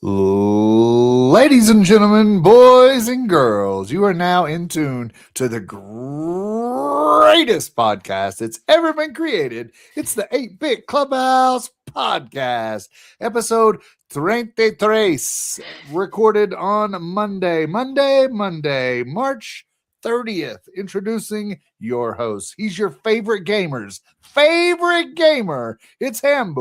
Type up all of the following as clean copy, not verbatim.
Ladies and gentlemen, boys and girls, you are now in tune to the greatest podcast that's ever been created. It's the 8-Bit Clubhouse Podcast, episode 33, recorded on Monday, March 30th. Introducing your host. He's your favorite gamer's favorite gamer. It's Hambone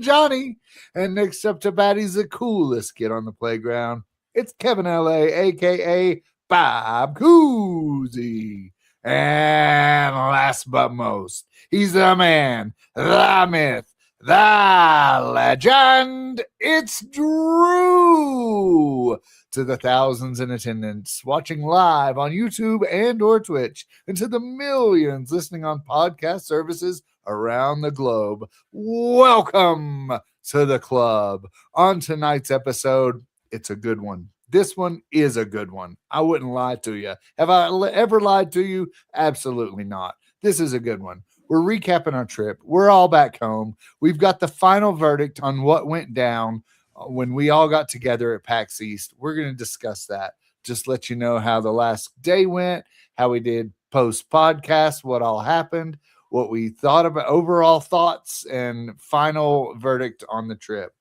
Johnny. And next up to bat, he's the coolest kid on the playground. It's Kevin L.A., a.k.a. Bob Cousy. And last but most, he's the man, the myth, the legend. It's Drew. To the thousands in attendance, watching live on YouTube and or Twitch, and to the millions listening on podcast services around the globe, welcome to the club. On tonight's episode, it's a good one. This one is a good one. I wouldn't lie to you. Have I ever lied to you? Absolutely not. This is a good one. We're recapping our trip. We're all back home. We've got the final verdict on what went down when we all got together at PAX East. We're going to discuss that. Just let you know how the last day went, how we did post podcast, what all happened, what we thought about, overall thoughts, and final verdict on the trip.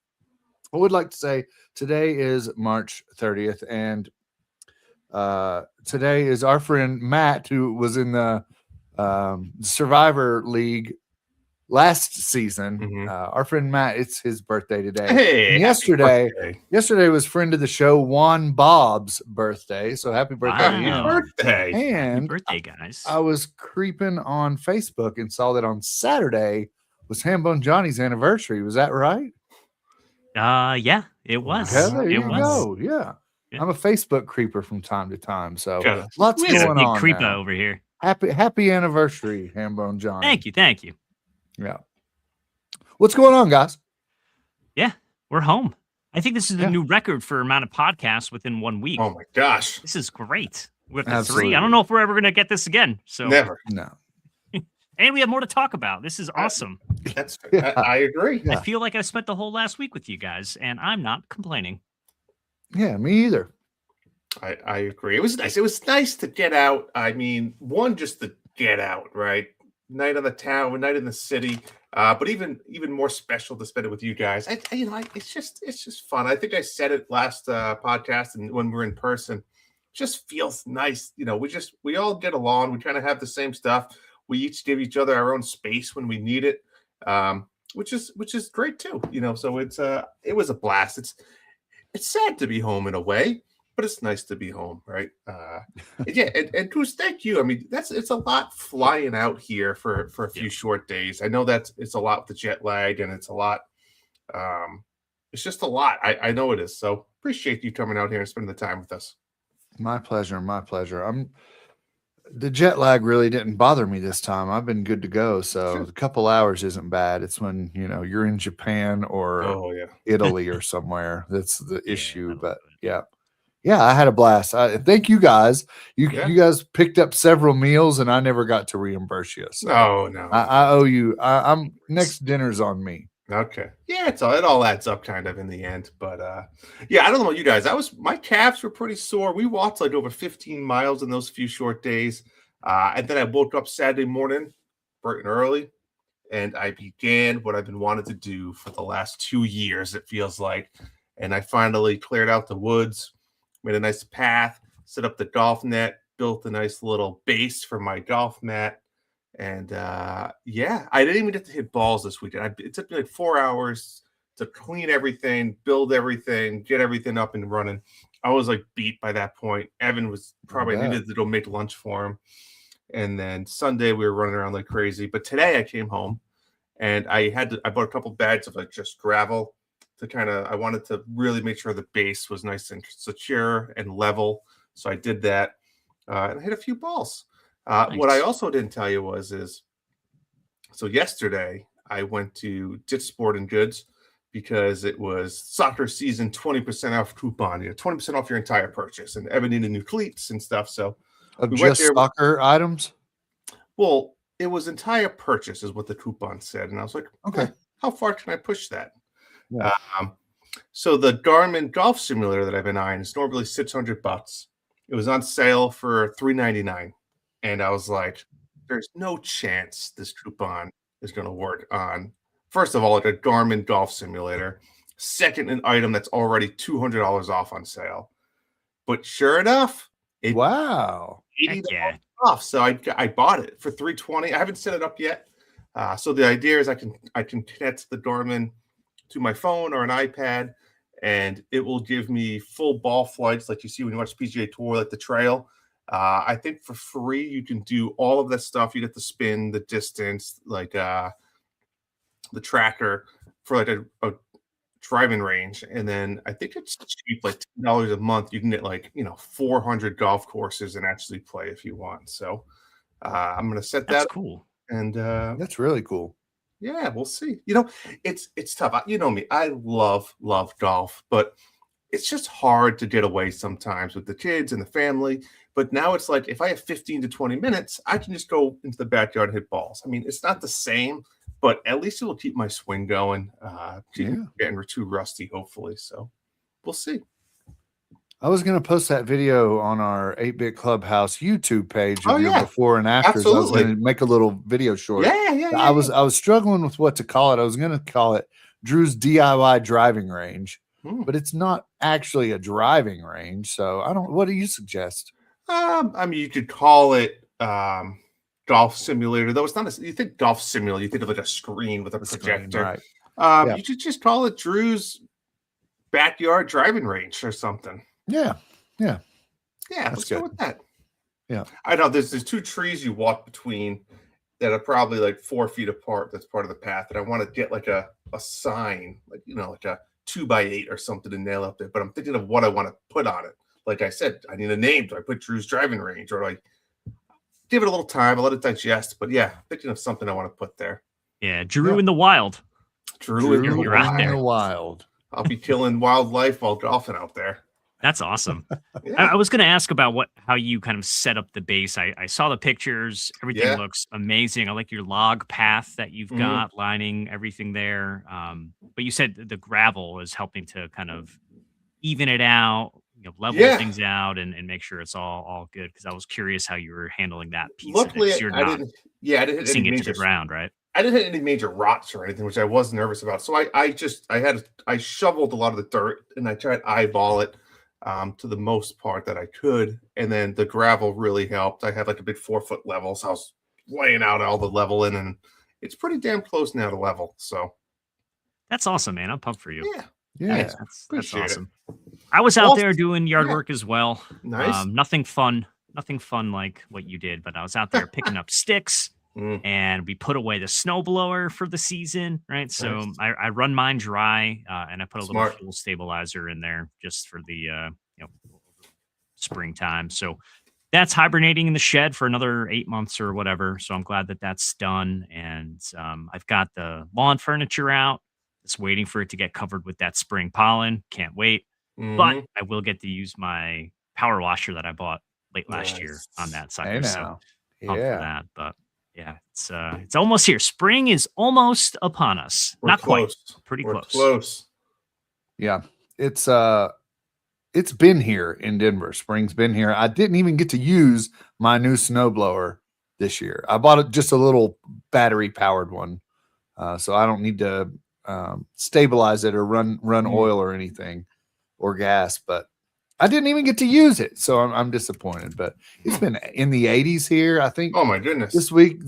I would like to say today is March 30th, and today is our friend Matt, who was in the Survivor League last season. Our friend Matt, it's his birthday today. Hey, and yesterday was friend of the show Juan Bob's birthday. So happy birthday to him. Birthday. And happy birthday, guys. I was creeping on Facebook and saw that on Saturday was Hambone Johnny's anniversary. Was that right? Yeah, it was. Okay, there you was. go. Yeah. I'm a Facebook creeper from time to time. So lots We're going a big on. creeper now. over here. Happy anniversary, Hambone Johnny. Thank you. Yeah. What's going on, guys? Yeah, we're home. I think this is a new record for amount of podcasts within 1 week. Oh my gosh. This is great. We're at the Absolutely. 3. I don't know if we're ever going to get this again. So Never. No. And we have more to talk about. This is awesome. That's I agree. Yeah. I feel like I spent the whole last week with you guys, and I'm not complaining. Yeah, me either. I agree. It was nice. It was nice to get out. I mean, one, just to get out, right? Night on the town, night in the city. But even more special to spend it with you guys. It's just fun. I think I said it last podcast, and when we're in person, just feels nice. You know, we all get along. We kind of have the same stuff. We each give each other our own space when we need it, which is great too. You know, so it was a blast. It's sad to be home in a way, but it's nice to be home, right? And Goose, thank you. I mean, it's a lot flying out here for a few short days. I know it's a lot with the jet lag, and it's a lot. It's just a lot. I know it is. So appreciate you coming out here and spending the time with us. My pleasure. The jet lag really didn't bother me this time. I've been good to go. So a couple hours isn't bad. It's when, you're in Japan or Italy or somewhere. That's the issue. But yeah, I had a blast. Thank you guys. You guys picked up several meals and I never got to reimburse you. So no. I owe you. I'm next dinner's on me. Okay. Yeah, it all adds up kind of in the end. But I don't know about you guys. My calves were pretty sore. We walked like over 15 miles in those few short days. And then I woke up Saturday morning, bright and early, and I began what I've been wanting to do for the last 2 years, it feels like. And I finally cleared out the woods, made a nice path, set up the golf net, built a nice little base for my golf mat. And I didn't even get to hit balls this weekend. It took me like 4 hours to clean everything, build everything, get everything up and running. I was like beat by that point. Evan was probably needed to go make lunch for him. And then Sunday we were running around like crazy. But today I came home and I bought a couple bags of like just gravel to I wanted to really make sure the base was nice and secure and level. So I did that and I hit a few balls. Nice. What I also didn't tell you so yesterday I went to Ditch Sporting Goods because it was soccer season 20% off coupon, 20% off your entire purchase, and Evan needed new cleats and stuff. So we went there. Soccer items? Well, it was entire purchase is what the coupon said. And I was like, okay, how far can I push that? Yeah. So the Garmin golf simulator that I've been eyeing is normally $600. It was on sale for $399, and I was like, "There's no chance this coupon is going to work on." First of all, like a Garmin golf simulator. Second, an item that's already $200 off on sale. But sure enough, it Wow. Heck $80 yeah. off. So I bought it for $320. I haven't set it up yet. So the idea is I can connect the Garmin to my phone or an iPad, and it will give me full ball flights like you see when you watch PGA Tour, like the trail. I think for free you can do all of that stuff. You get the spin, the distance, like the tracker for like a driving range, and then I think it's cheap, like $10 a month. You can get like 400 golf courses and actually play if you want. So I'm gonna set That's that up, cool. and That's really cool. yeah, we'll see. It's tough. You know me. I love golf, but it's just hard to get away sometimes with the kids and the family. But now it's like if I have 15 to 20 minutes, I can just go into the backyard and hit balls. I mean, it's not the same, but at least it will keep my swing going. Keep me getting too rusty, hopefully. So we'll see. I was going to post that video on our 8-Bit Clubhouse YouTube page of your yeah. before and afters. I was Absolutely. going to make a little video short. Yeah. I was struggling with what to call it. I was going to call it Drew's DIY driving range, but it's not actually a driving range. So what do you suggest? I mean, you could call it golf simulator, though it's not. You think golf simulator, you think of like a screen with a projector. Right. You should just call it Drew's backyard driving range or something. Yeah. Let's go with that. Yeah, I know there's 2 trees you walk between that are probably like 4 feet apart. That's part of the path, and I want to get like a sign, like like a 2x8 or something to nail up there. But I'm thinking of what I want to put on it. Like I said, I need a name. Do I put Drew's driving range, or like give it a little time? I let it digest. But yeah, thinking of something I want to put there. Yeah, Drew in the wild. Drew in you're out there. In the wild. I'll be killing wildlife while golfing out there. That's awesome. Yeah. I was going to ask about how you kind of set up the base. I saw the pictures. Everything looks amazing. I like your log path that you've got lining everything there. But you said the gravel is helping to kind of even it out, level things out and make sure it's all good. Because I was curious how you were handling that piece. Luckily, of it, I didn't hit any it major to the ground, right? I didn't hit any major rocks or anything, which I was nervous about. So I shoveled a lot of the dirt and I tried to eyeball it to the most part that I could. And then the gravel really helped. I had like a big 4-foot level. So I was laying out all the level in, and it's pretty damn close now to level. So that's awesome, man. I'm pumped for you. Yeah. That's awesome. I was out there doing yard work as well. Nice. Nothing fun like what you did, but I was out there picking up sticks. And we put away the snowblower for the season, right? Nice. So I run mine dry, and I put a little fuel stabilizer in there just for the springtime. So that's hibernating in the shed for another 8 months or whatever. So I'm glad that that's done, and I've got the lawn furniture out. Just waiting for it to get covered with that spring pollen. Can't wait, but I will get to use my power washer that I bought late last year on that sucker. So pumped for that, but. Yeah, it's almost here. Spring is almost upon us. We're Not close. Quite. Pretty We're close. Close. Yeah. It's been here in Denver. Spring's been here. I didn't even get to use my new snowblower this year. I bought just a little battery powered one. So I don't need to stabilize it or run oil or anything or gas, but I didn't even get to use it, so I'm disappointed. But it's been in the 80s here, I think. Oh my goodness! This week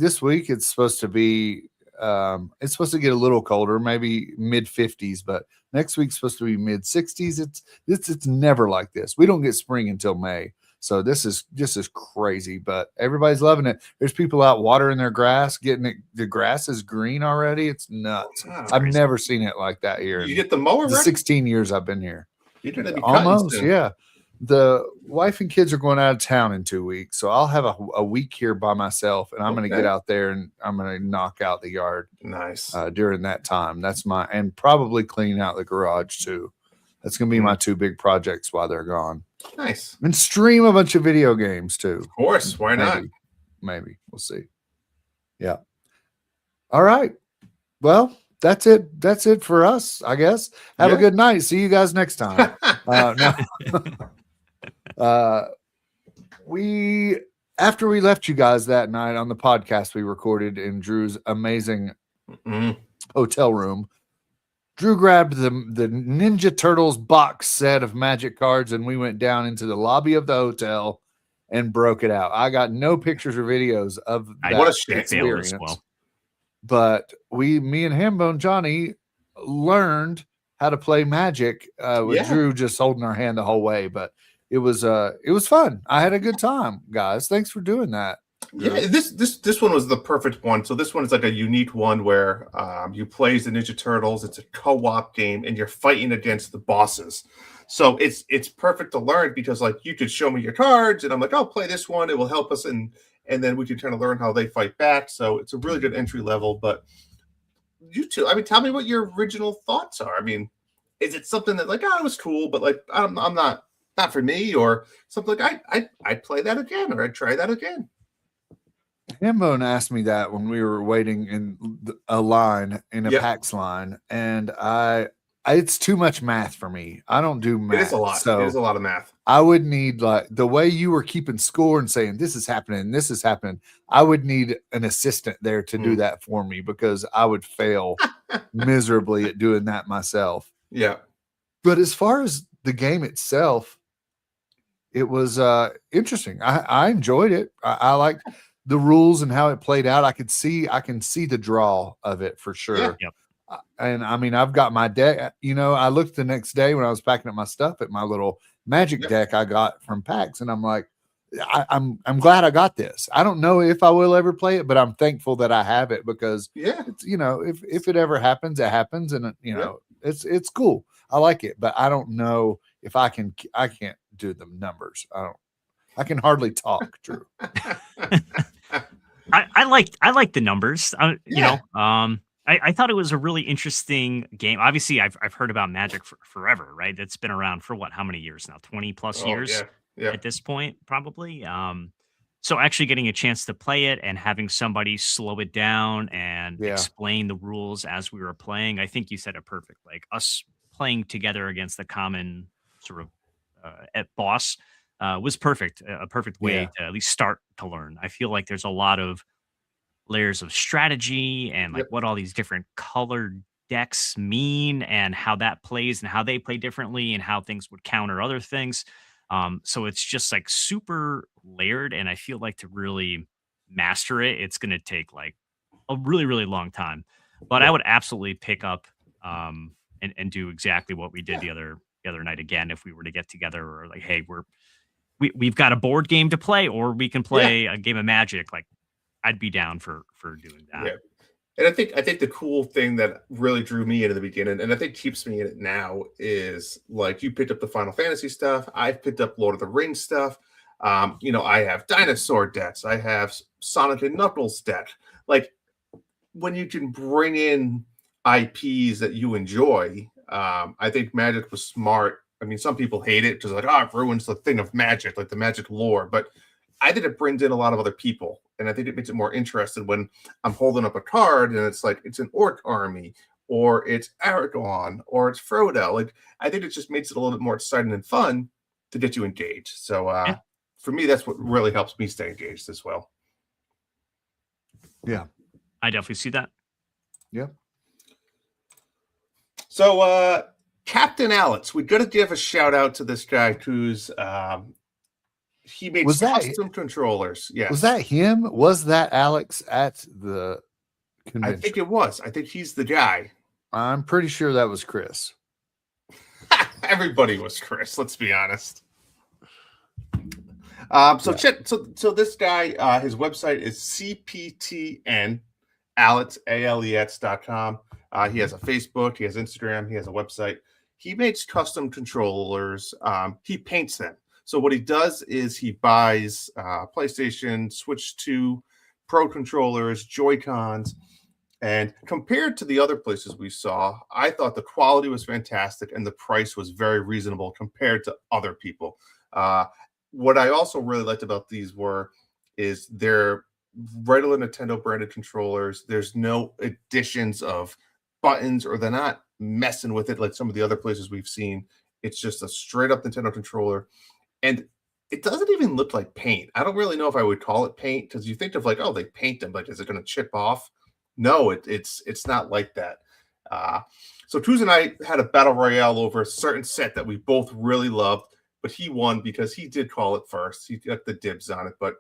it's supposed to be. It's supposed to get a little colder, maybe mid 50s, but next week's supposed to be mid 60s. It's never like this. We don't get spring until May, so this is crazy. But everybody's loving it. There's people out watering their grass, getting it. The grass is green already. It's nuts. I've never seen it like that here. You get the mower. The 16 years I've been here. You're gonna be almost, yeah. The wife and kids are going out of town in 2 weeks, so I'll have a week here by myself, and I'm going to get out there and I'm going to knock out the yard. Nice. During that time, and probably clean out the garage too. That's going to be my 2 big projects while they're gone. Nice. And stream a bunch of video games too. Of course, why not? Maybe we'll see. Yeah. All right. Well, that's it. That's it for us, I guess. Have a Yeah. good night. See you guys next time. No. We after we left you guys that night on the podcast we recorded in Drew's amazing hotel room, Drew grabbed the Ninja Turtles box set of Magic cards, and we went down into the lobby of the hotel and broke it out. I got no pictures or videos of that What a shame. experience. Well. But me and Hambone Johnny learned how to play Magic with Drew just holding our hand the whole way. But it was fun. I had a good time, guys. Thanks for doing that. Yeah, this one was the perfect one. So this one is like a unique one where you play as the Ninja Turtles. It's a co-op game, and you're fighting against the bosses. So it's perfect to learn because like you could show me your cards, and I'm like, I'll play this one. It will help us, and then we can kind of learn how they fight back. So it's a really good entry level. But you two, I mean, tell me what your original thoughts are. I mean, is it something that like, oh, it was cool, but like I'm not for me, or something like I'd play that again, or I'd try that again. Hambone asked me that when we were waiting in a line in a PAX line, and it's too much math for me. I don't do math. It is a lot. So it is a lot of math. I would need like the way you were keeping score and saying this is happening, this is happening. I would need an assistant there to do that for me because I would fail miserably at doing that myself. Yeah. But as far as the game itself, it was interesting. I enjoyed it. I liked the rules and how it played out. I can see the draw of it for sure. Yeah. Yep. And I mean, I've got my deck. You know, I looked the next day when I was packing up my stuff at my little Magic deck I got from PAX, and I'm like, I'm glad I got this. I don't know if I will ever play it, but I'm thankful that I have it because it's, you know, if it ever happens, it happens, and you know, it's cool. I like it, but I don't know if I can't do the numbers. I can hardly talk, Drew. I like the numbers. You know, I thought it was a really interesting game. Obviously, I've heard about Magic for forever, right? It's been around for how many years now? 20 plus years at this point, probably. So actually getting a chance to play it and having somebody slow it down and explain the rules as we were playing, I think you said it perfect. Like us playing together against the common sort of at boss was perfect. A perfect way to at least start to learn. I feel like there's a lot of layers of strategy and like what all these different colored decks mean and how that plays and how they play differently and how things would counter other things. So it's just like super layered. And I feel like to really master it, it's going to take like a really, really long time. But I would absolutely pick up and do exactly what we did the other night again if we were to get together, or like, hey, we've got a board game to play, or we can play a game of Magic. Like, I'd be down for doing that. Yeah. And I think the cool thing that really drew me into the beginning, and I think keeps me in it now, is like you picked up the Final Fantasy stuff. I've picked up Lord of the Rings stuff. You know, I have dinosaur decks. I have Sonic and Knuckles deck. Like when you can bring in IPs that you enjoy, I think Magic was smart. I mean, some people hate it because like, it ruins the thing of Magic, like the Magic lore. But I think it brings in a lot of other people. And I think it makes it more interesting when I'm holding up a card and it's like, it's an orc army, or it's Aragorn, or it's Frodo. Like, I think it just makes it a little bit more exciting and fun to get you engaged. So for me, that's what really helps me stay engaged as well. Yeah. I definitely see that. Yeah. So Captain Alex, we got to give a shout out to this guy who's he made custom controllers. Yes. Was that him? Was that Alex at the convention? I think it was. I think he's the guy. I'm pretty sure that was Chris. Everybody was Chris. Let's be honest. So this guy, his website is CPTN Alex.com. He has a Facebook, he has Instagram, he has a website. He makes custom controllers. He paints them. So what he does is he buys PlayStation, Switch 2, Pro controllers, Joy-Cons, and compared to the other places we saw, I thought the quality was fantastic and the price was very reasonable compared to other people. What I also really liked about these is they're regular Nintendo branded controllers. There's no additions of buttons or they're not messing with it like some of the other places we've seen. It's just a straight up Nintendo controller. And it doesn't even look like paint. I don't really know if I would call it paint because you think of like, oh, they paint them, like, is it going to chip off? No, it's not like that. So Cruz and I had a battle royale over a certain set that we both really loved, but he won because he did call it first. He got the dibs on it, but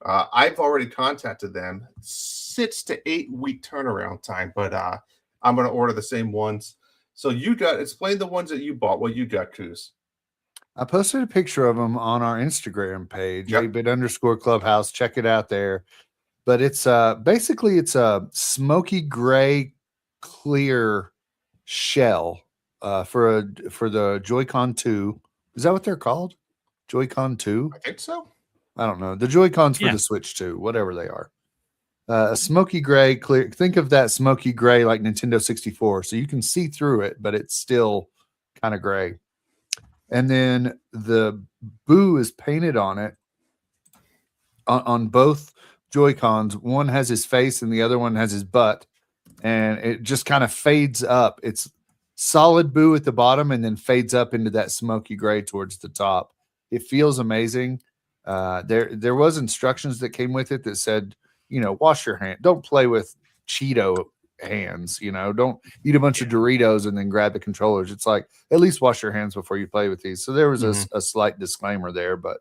I've already contacted them. 6 to 8 week turnaround time, but I'm going to order the same ones. So explain the ones that you bought. What you got, Cruz? I posted a picture of them on our Instagram page, Yep. 8bit_clubhouse. Check it out there. But it's basically it's a smoky gray clear shell for the Joy-Con 2. Is that what they're called? Joy-Con 2? I think so. I don't know. The Joy-Cons for Yeah. the Switch 2, whatever they are. A smoky gray clear. Think of that smoky gray like Nintendo 64. So you can see through it, but it's still kind of gray. And then the Boo is painted on it on both Joy-Cons. One has his face and the other one has his butt. And it just kind of fades up. It's solid Boo at the bottom and then fades up into that smoky gray towards the top. It feels amazing. There was instructions that came with it that said, wash your hand. Don't play with Cheeto hands, don't eat a bunch of Doritos and then grab the controllers. It's like, at least wash your hands before you play with these. So there was a slight disclaimer there, but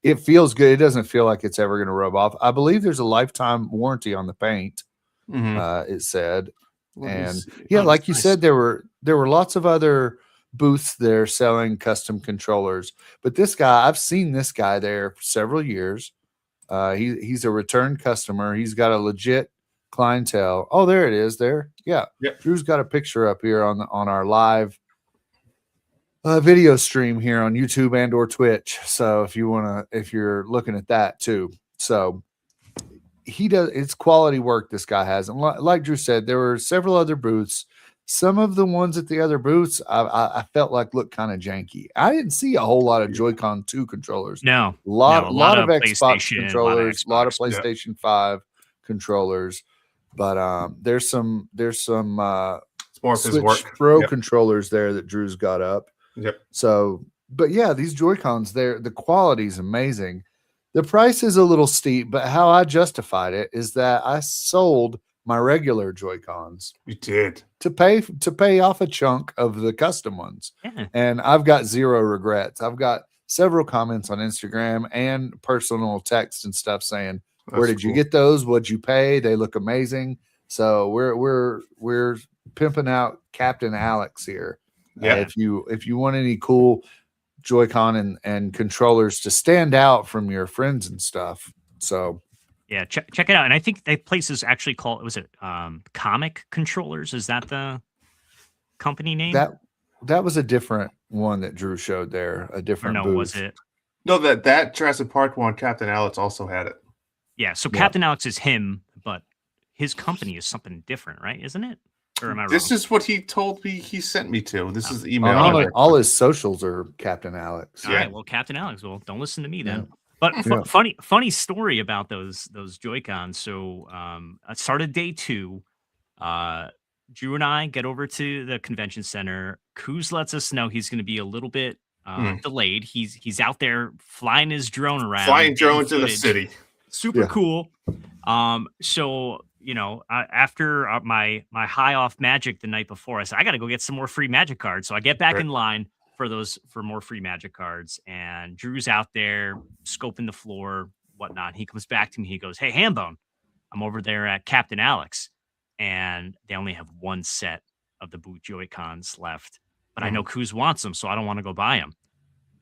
it feels good. It doesn't feel like it's ever going to rub off. I believe there's a lifetime warranty on the paint. It said, and like you said, there were lots of other booths there selling custom controllers, but this guy, I've seen this guy there for several years. He's a return customer. He's got a legit clientele. Oh, there it is. There, yeah. Yep. Drew's got a picture up here on our live video stream here on YouTube and or Twitch. So if you're looking at that too, so he does. It's quality work this guy has, and like Drew said, there were several other booths. Some of the ones at the other booths, I felt like looked kind of janky. I didn't see a whole lot of Joy-Con 2 controllers. No, a lot of Xbox PlayStation, controllers, a lot of Xbox. PlayStation 5 controllers, but there's some It's more of his Switch work. Pro controllers there that Drew's got up. Yep. So, but yeah, these Joy-Cons, the quality is amazing. The price is a little steep, but how I justified it is that I sold my regular Joy-Cons. You did. To pay off a chunk of the custom ones. Yeah. And I've got zero regrets. I've got several comments on Instagram and personal text and stuff saying, where did you get those? What'd you pay? They look amazing. So we're pimping out Captain Alex here. Yeah. If you want any cool Joy-Con and controllers to stand out from your friends and stuff. So yeah, check it out. And I think that place is actually called, was it Comic Controllers? Is that the company name? That was a different one that Drew showed there. A different booth. Was it? No, that Jurassic Park one, Captain Alex also had it. Yeah, so Captain Alex is him, but his company is something different, right? Isn't it? Or am I wrong? This is what he told me he sent me to. This is the email. All his socials are Captain Alex. All right, well, Captain Alex. Well, don't listen to me then. But funny story about those Joy-Cons. So I started day 2. Drew and I get over to the convention center. Kuz lets us know he's going to be a little bit delayed. He's out there flying his drone around. Flying drones in the city. Super cool. So after my high off Magic the night before, I said I got to go get some more free Magic cards. So I get back in line for more free Magic cards, and Drew's out there scoping the floor, whatnot. He comes back to me. He goes, "Hey, Hambone, I'm over there at Captain Alex, and they only have one set of the boot Joy-Cons left, but I know Kuz wants them, so I don't want to go buy them."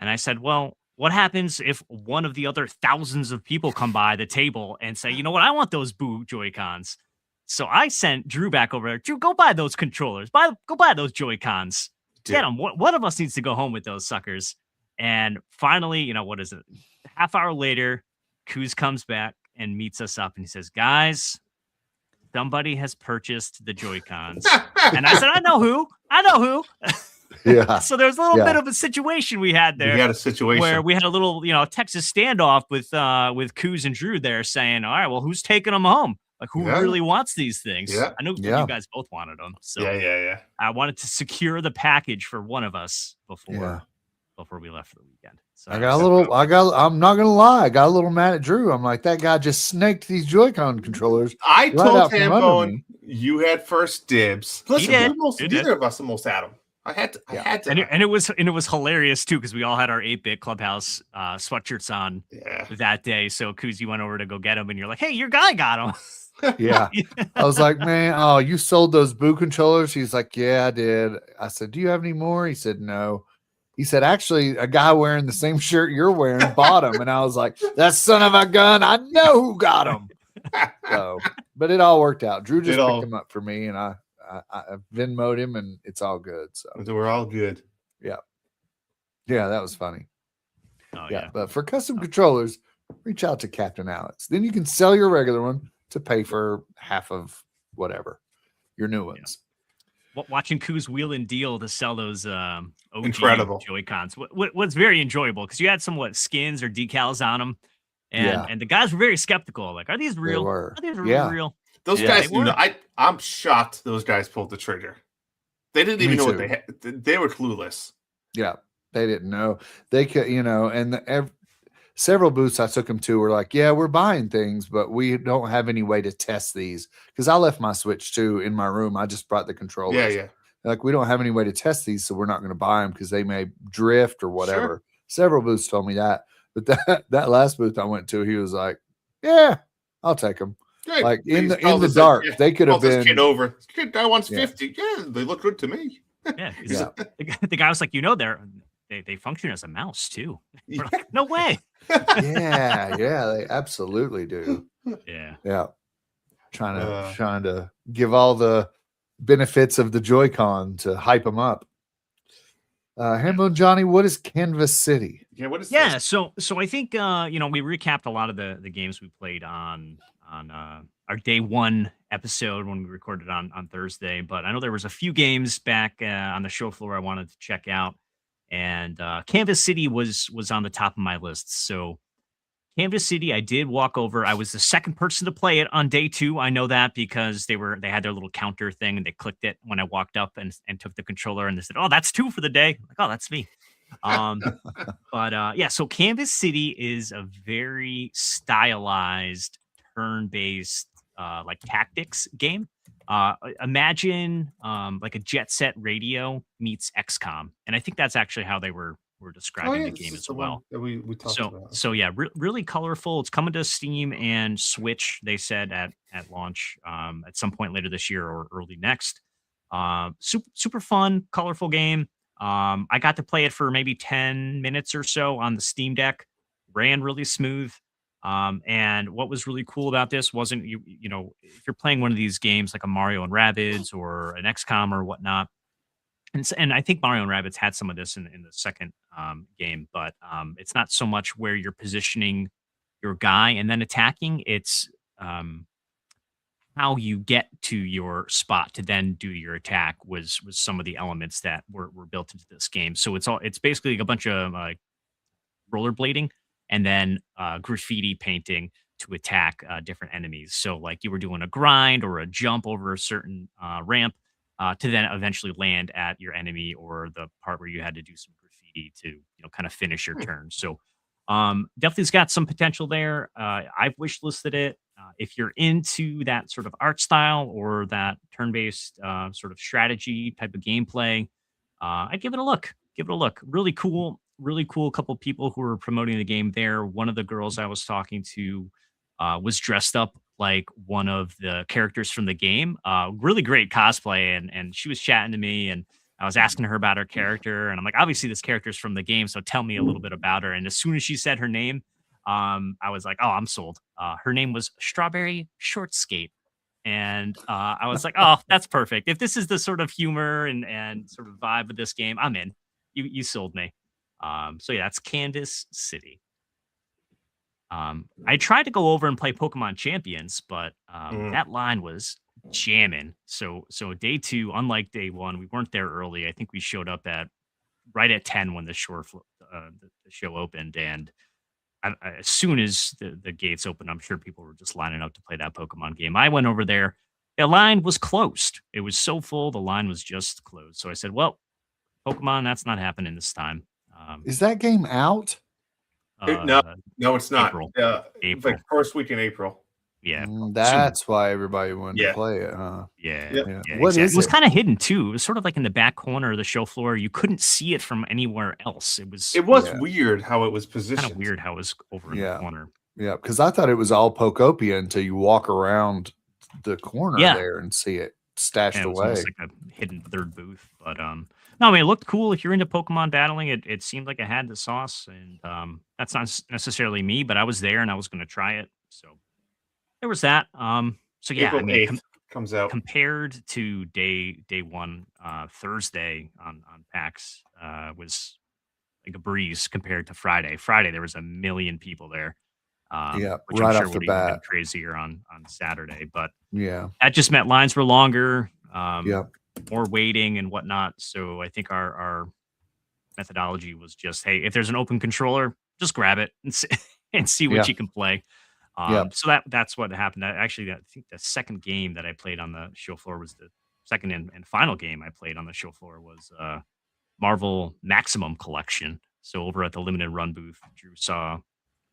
And I said, "Well, what happens if one of the other thousands of people come by the table and say, you know what, I want those Boo Joy-Cons?" So I sent Drew back over there. Drew, go buy those controllers. Go buy those Joy-Cons. Get them. One of us needs to go home with those suckers. And finally, what is it? Half hour later, Kuz comes back and meets us up, and he says, "Guys, somebody has purchased the Joy-Cons." And I said, I know who. Yeah. So there's a little bit of a situation we had there. We had a situation where we had a little, Texas standoff with Kuz and Drew there saying, "All right, well, who's taking them home?" Like, who Yeah. really wants these things? Yeah. I know Yeah. you guys both wanted them, so Yeah. I wanted to secure the package for one of us Yeah. before we left for the weekend. So I'm not gonna lie, I got a little mad at Drew. I'm like, that guy just snaked these Joy-Con controllers I right told out from under Hambone me. you had first dibs. Listen, did. we neither of us almost had them. I had to. And it was hilarious too, because we all had our 8-bit clubhouse sweatshirts on that day. So Koozie went over to go get them, and you're like, "Hey, your guy got them." Yeah. I was like, man, oh, you sold those Boo controllers? He's like, yeah, I did. I said, do you have any more? He said, no. He said, actually, a guy wearing the same shirt you're wearing bought them. And I was like, that son of a gun, I know who got them. So, but it all worked out. Drew just picked them up for me, and I Venmo'd him, and it's all good. So we're all good. Yeah, that was funny. Oh, yeah, but for custom controllers, reach out to Captain Alex. Then you can sell your regular one to pay for half of whatever your new ones. Watching Koo's wheel and deal to sell those OG incredible Joy-Cons was very enjoyable, because you had some skins or decals on them, and the guys were very skeptical. Like, are these real? They were. Are these real? Those guys, I'm shocked those guys pulled the trigger. They didn't even know what they had. They were clueless. Yeah, they didn't know. They could, and several booths I took them to were like, yeah, we're buying things, but we don't have any way to test these, because I left my Switch 2 in my room. I just brought the controllers. Yeah. Like, we don't have any way to test these, so we're not going to buy them because they may drift or whatever. Sure. Several booths told me that. But that last booth I went to, he was like, yeah, I'll take them. Great. Like, in the dark, they could have been. This kid over. This kid guy wants 50. Yeah, they look good to me. Yeah. The guy was like, they function as a mouse too. We're like, no way. yeah, they absolutely do. Yeah. Trying to give all the benefits of the Joy-Con to hype them up. Hambone Johnny, what is Canvas City? Yeah, what is this? So I think we recapped a lot of the games we played on our day one episode when we recorded on Thursday, but I know there was a few games back on the show floor I wanted to check out, and Canvas City was on the top of my list. So Canvas City, I did walk over. I was the second person to play it on day two. I know that because they had their little counter thing, and they clicked it when I walked up and took the controller, and they said, "Oh, that's 2 for the day." I'm like, "Oh, that's me." So Canvas City is a very stylized turn-based like tactics game. Imagine like a Jet Set Radio meets XCOM, and I think that's actually how they were describing the game as well. We talked about. So yeah, really colorful. It's coming to Steam and Switch, they said at launch at some point later this year or early next. Super fun, colorful game. I got to play it for maybe 10 minutes or so on the Steam Deck. Ran really smooth. And what was really cool about this wasn't you know, if you're playing one of these games like a Mario and Rabbids or an XCOM or whatnot, and I think Mario and Rabbids had some of this in the second game, but it's not so much where you're positioning your guy and then attacking. It's how you get to your spot to then do your attack was some of the elements that were built into this game. So it's basically like a bunch of rollerblading and then graffiti painting to attack different enemies. So like you were doing a grind or a jump over a certain ramp to then eventually land at your enemy, or the part where you had to do some graffiti to kind of finish your turn. So definitely has got some potential there. I've wish listed it. If you're into that sort of art style or that turn-based sort of strategy type of gameplay, I'd give it a look. Really cool couple people who were promoting the game there. One of the girls I was talking to was dressed up like one of the characters from the game. Really great cosplay, and she was chatting to me, and I was asking her about her character, and I'm like, obviously this character's from the game, so tell me a little bit about her. And as soon as she said her name, I was like, oh, I'm sold. Her name was Strawberry Short Skate. And I was like, oh, that's perfect. If this is the sort of humor and sort of vibe of this game, I'm in. You sold me. So yeah, that's Canvas City. I tried to go over and play Pokemon Champions, but that line was jamming. So day two, unlike day one, we weren't there early. I think we showed up right at 10 when the show opened, and as soon as the gates opened, I'm sure people were just lining up to play that Pokemon game. I went over there. The line was closed. It was so full, the line was just closed. So I said, "Well, Pokemon, that's not happening this time." Is that game out? No, no, it's not. April. Like first week in April. Yeah, That's why everybody wanted to Yeah. play it, huh? Yeah, Yep. yeah. What exactly. is It was it? kind of hidden too. It was sort of like in the back corner of the show floor. You couldn't see it from anywhere else. It was It was Yeah. weird how it was kind positioned. of weird how it was over in Yeah. the corner. Yeah, because I thought it was all Pokopia until you walk around the corner Yeah. there and see it stashed Yeah, it was away. almost like a hidden third booth. But no, I mean, it looked cool. If you're into Pokemon battling, it seemed like it had the sauce. And that's not necessarily me, but I was there and I was going to try it. So there was that. So yeah, April I mean, 8th comes out. compared to day one, Thursday on PAX was like a breeze compared to Friday. Friday there was a million people there. Yeah, Which right I'm sure off the would even been bat. crazier on Saturday. But Yeah, that just meant lines were longer, Yep. more waiting and whatnot. So I think our methodology was just, hey, if there's an open controller, just grab it and see, and see what Yeah. you can play. Yep. So that's what happened. I think the second game that I played on the show floor was the second and final game I played on the show floor was Marvel Maximum Collection. So over at the limited run booth, Drew saw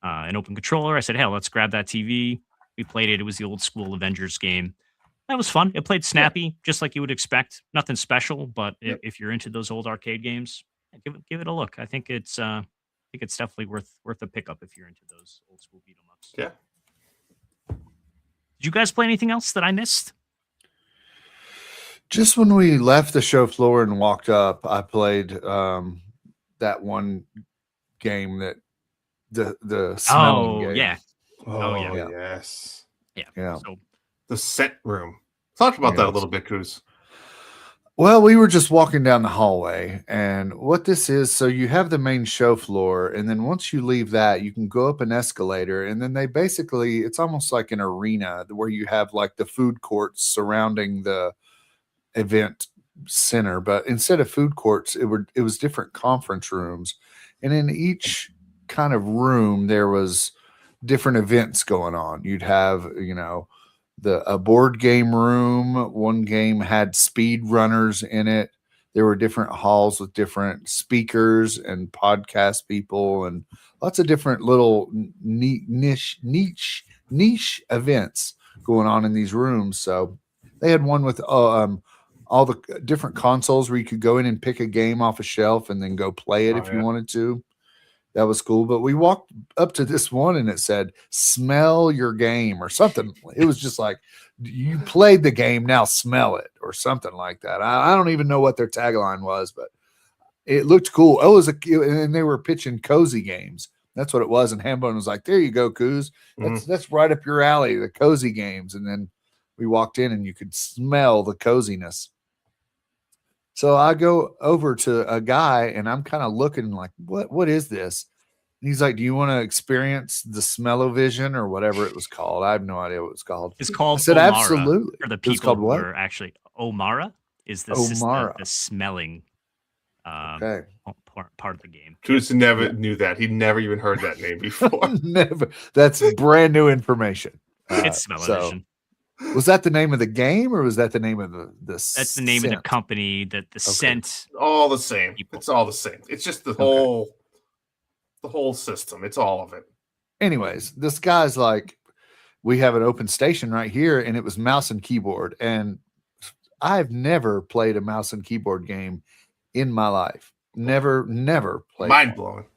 an open controller. I said, "Hey, let's grab that TV." We played it. It was the old school Avengers game. That was fun. It played snappy, just like you would expect. Nothing special, but Yep. if you're into those old arcade games, give it a look. I think it's definitely worth a pickup if you're into those old school beat 'em ups. Yeah. Did you guys play anything else that I missed? Just when we left the show floor and walked up, I played that one game that the smelling game. Yeah. Oh, yeah. yes. Yeah. So The scent room. Talk about that a Yes. little bit, Cruz. Well, we were just walking down the hallway, and what this is, so you have the main show floor, and then once you leave that, you can go up an escalator, and then it's almost like an arena where you have like the food courts surrounding the event center, but instead of food courts, it was different conference rooms, and in each kind of room there was different events going on. You'd have, a board game room. One game had speed runners in it. There were different halls with different speakers and podcast people and lots of different little niche events going on in these rooms. So they had one with all the different consoles where you could go in and pick a game off a shelf and then go play it if you wanted to. That was cool. But we walked up to this one and it said, "Smell your game," or something. It was just like, you played the game, now smell it, or something like that. I don't even know what their tagline was, but it looked cool. And they were pitching cozy games. That's what it was. And Hambone was like, "There you go, Coos. That's right up your alley, the cozy games." And then we walked in and you could smell the coziness. So I go over to a guy and I'm kind of looking like, what is this? And he's like, "Do you want to experience the smell-o-vision," or whatever it was called? I have no idea what it was called. it's called I said, Omara. "Absolutely." For the It was people called who what? are actually Omara is the Omara. the smelling Okay. part of the game. Cruz never knew that. He'd never even heard that name before. Never. That's brand new information. It's smell-o-vision. Was that the name of the game, or was that the name of the That's the name of the company. The scent. All the same. People. It's all the same. It's just the whole system. It's all of it. Anyways, this guy's like, "We have an open station right here," and it was mouse and keyboard. And I've never played a mouse and keyboard game in my life. Never played. Mind blowing.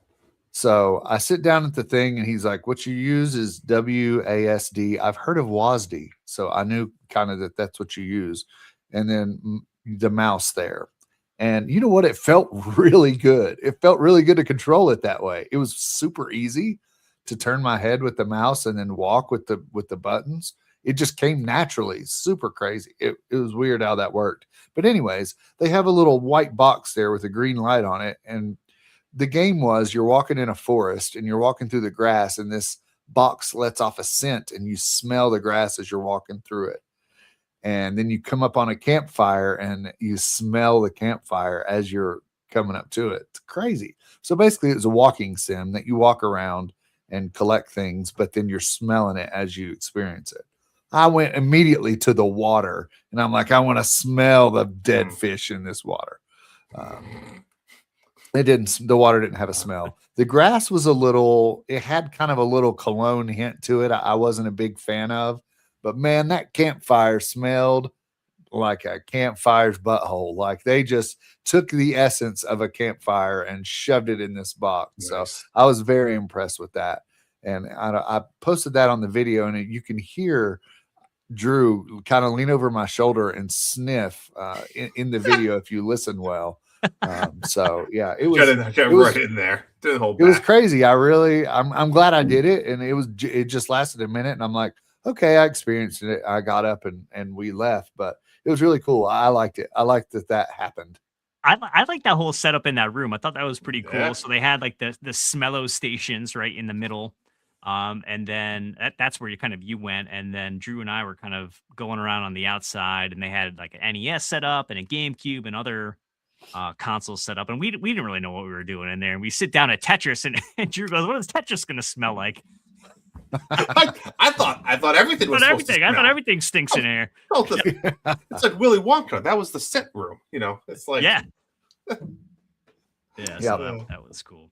So I sit down at the thing and he's like, "What you use is WASD. I've heard of WASD." So I knew kind of that's what you use. And then the mouse there. And you know what? It felt really good. It felt really good to control it that way. It was super easy to turn my head with the mouse and then walk with the buttons. It just came naturally. Super crazy. It was weird how that worked. But anyways, they have a little white box there with a green light on it. And the game was, you're walking in a forest and you're walking through the grass, and this box lets off a scent and you smell the grass as you're walking through it. And then you come up on a campfire and you smell the campfire as you're coming up to it. It's crazy. So basically it was a walking sim that you walk around and collect things, but then you're smelling it as you experience it. I went immediately to the water, and I'm like, I want to smell the dead fish in this water. The water didn't have a smell. The grass was it had kind of a little cologne hint to it. I wasn't a big fan of, but man, that campfire smelled like a campfire's butthole. Like they just took the essence of a campfire and shoved it in this box. Nice. So I was very impressed with that. And I posted that on the video, and you can hear Drew kind of lean over my shoulder and sniff in the video if you listen well. So yeah, it was right in there. Didn't hold back. It was crazy. I'm glad I did it, and it just lasted a minute, and I'm like, okay, I experienced it. I got up and we left, but it was really cool. I liked it. I liked that happened. I like that whole setup in that room. I thought that was pretty cool. Yeah. So they had like the smello stations right in the middle. And then that's where you went. And then Drew and I were kind of going around on the outside, and they had like an NES set up and a GameCube and other consoles set up. And we didn't really know what we were doing in there. And we sit down at Tetris, and Drew goes, "What is Tetris going to smell like?" I thought everything was supposed to smell. I thought everything stinks in here. It's like Willy Wonka. That was the scent room. It's like yeah. So that was cool.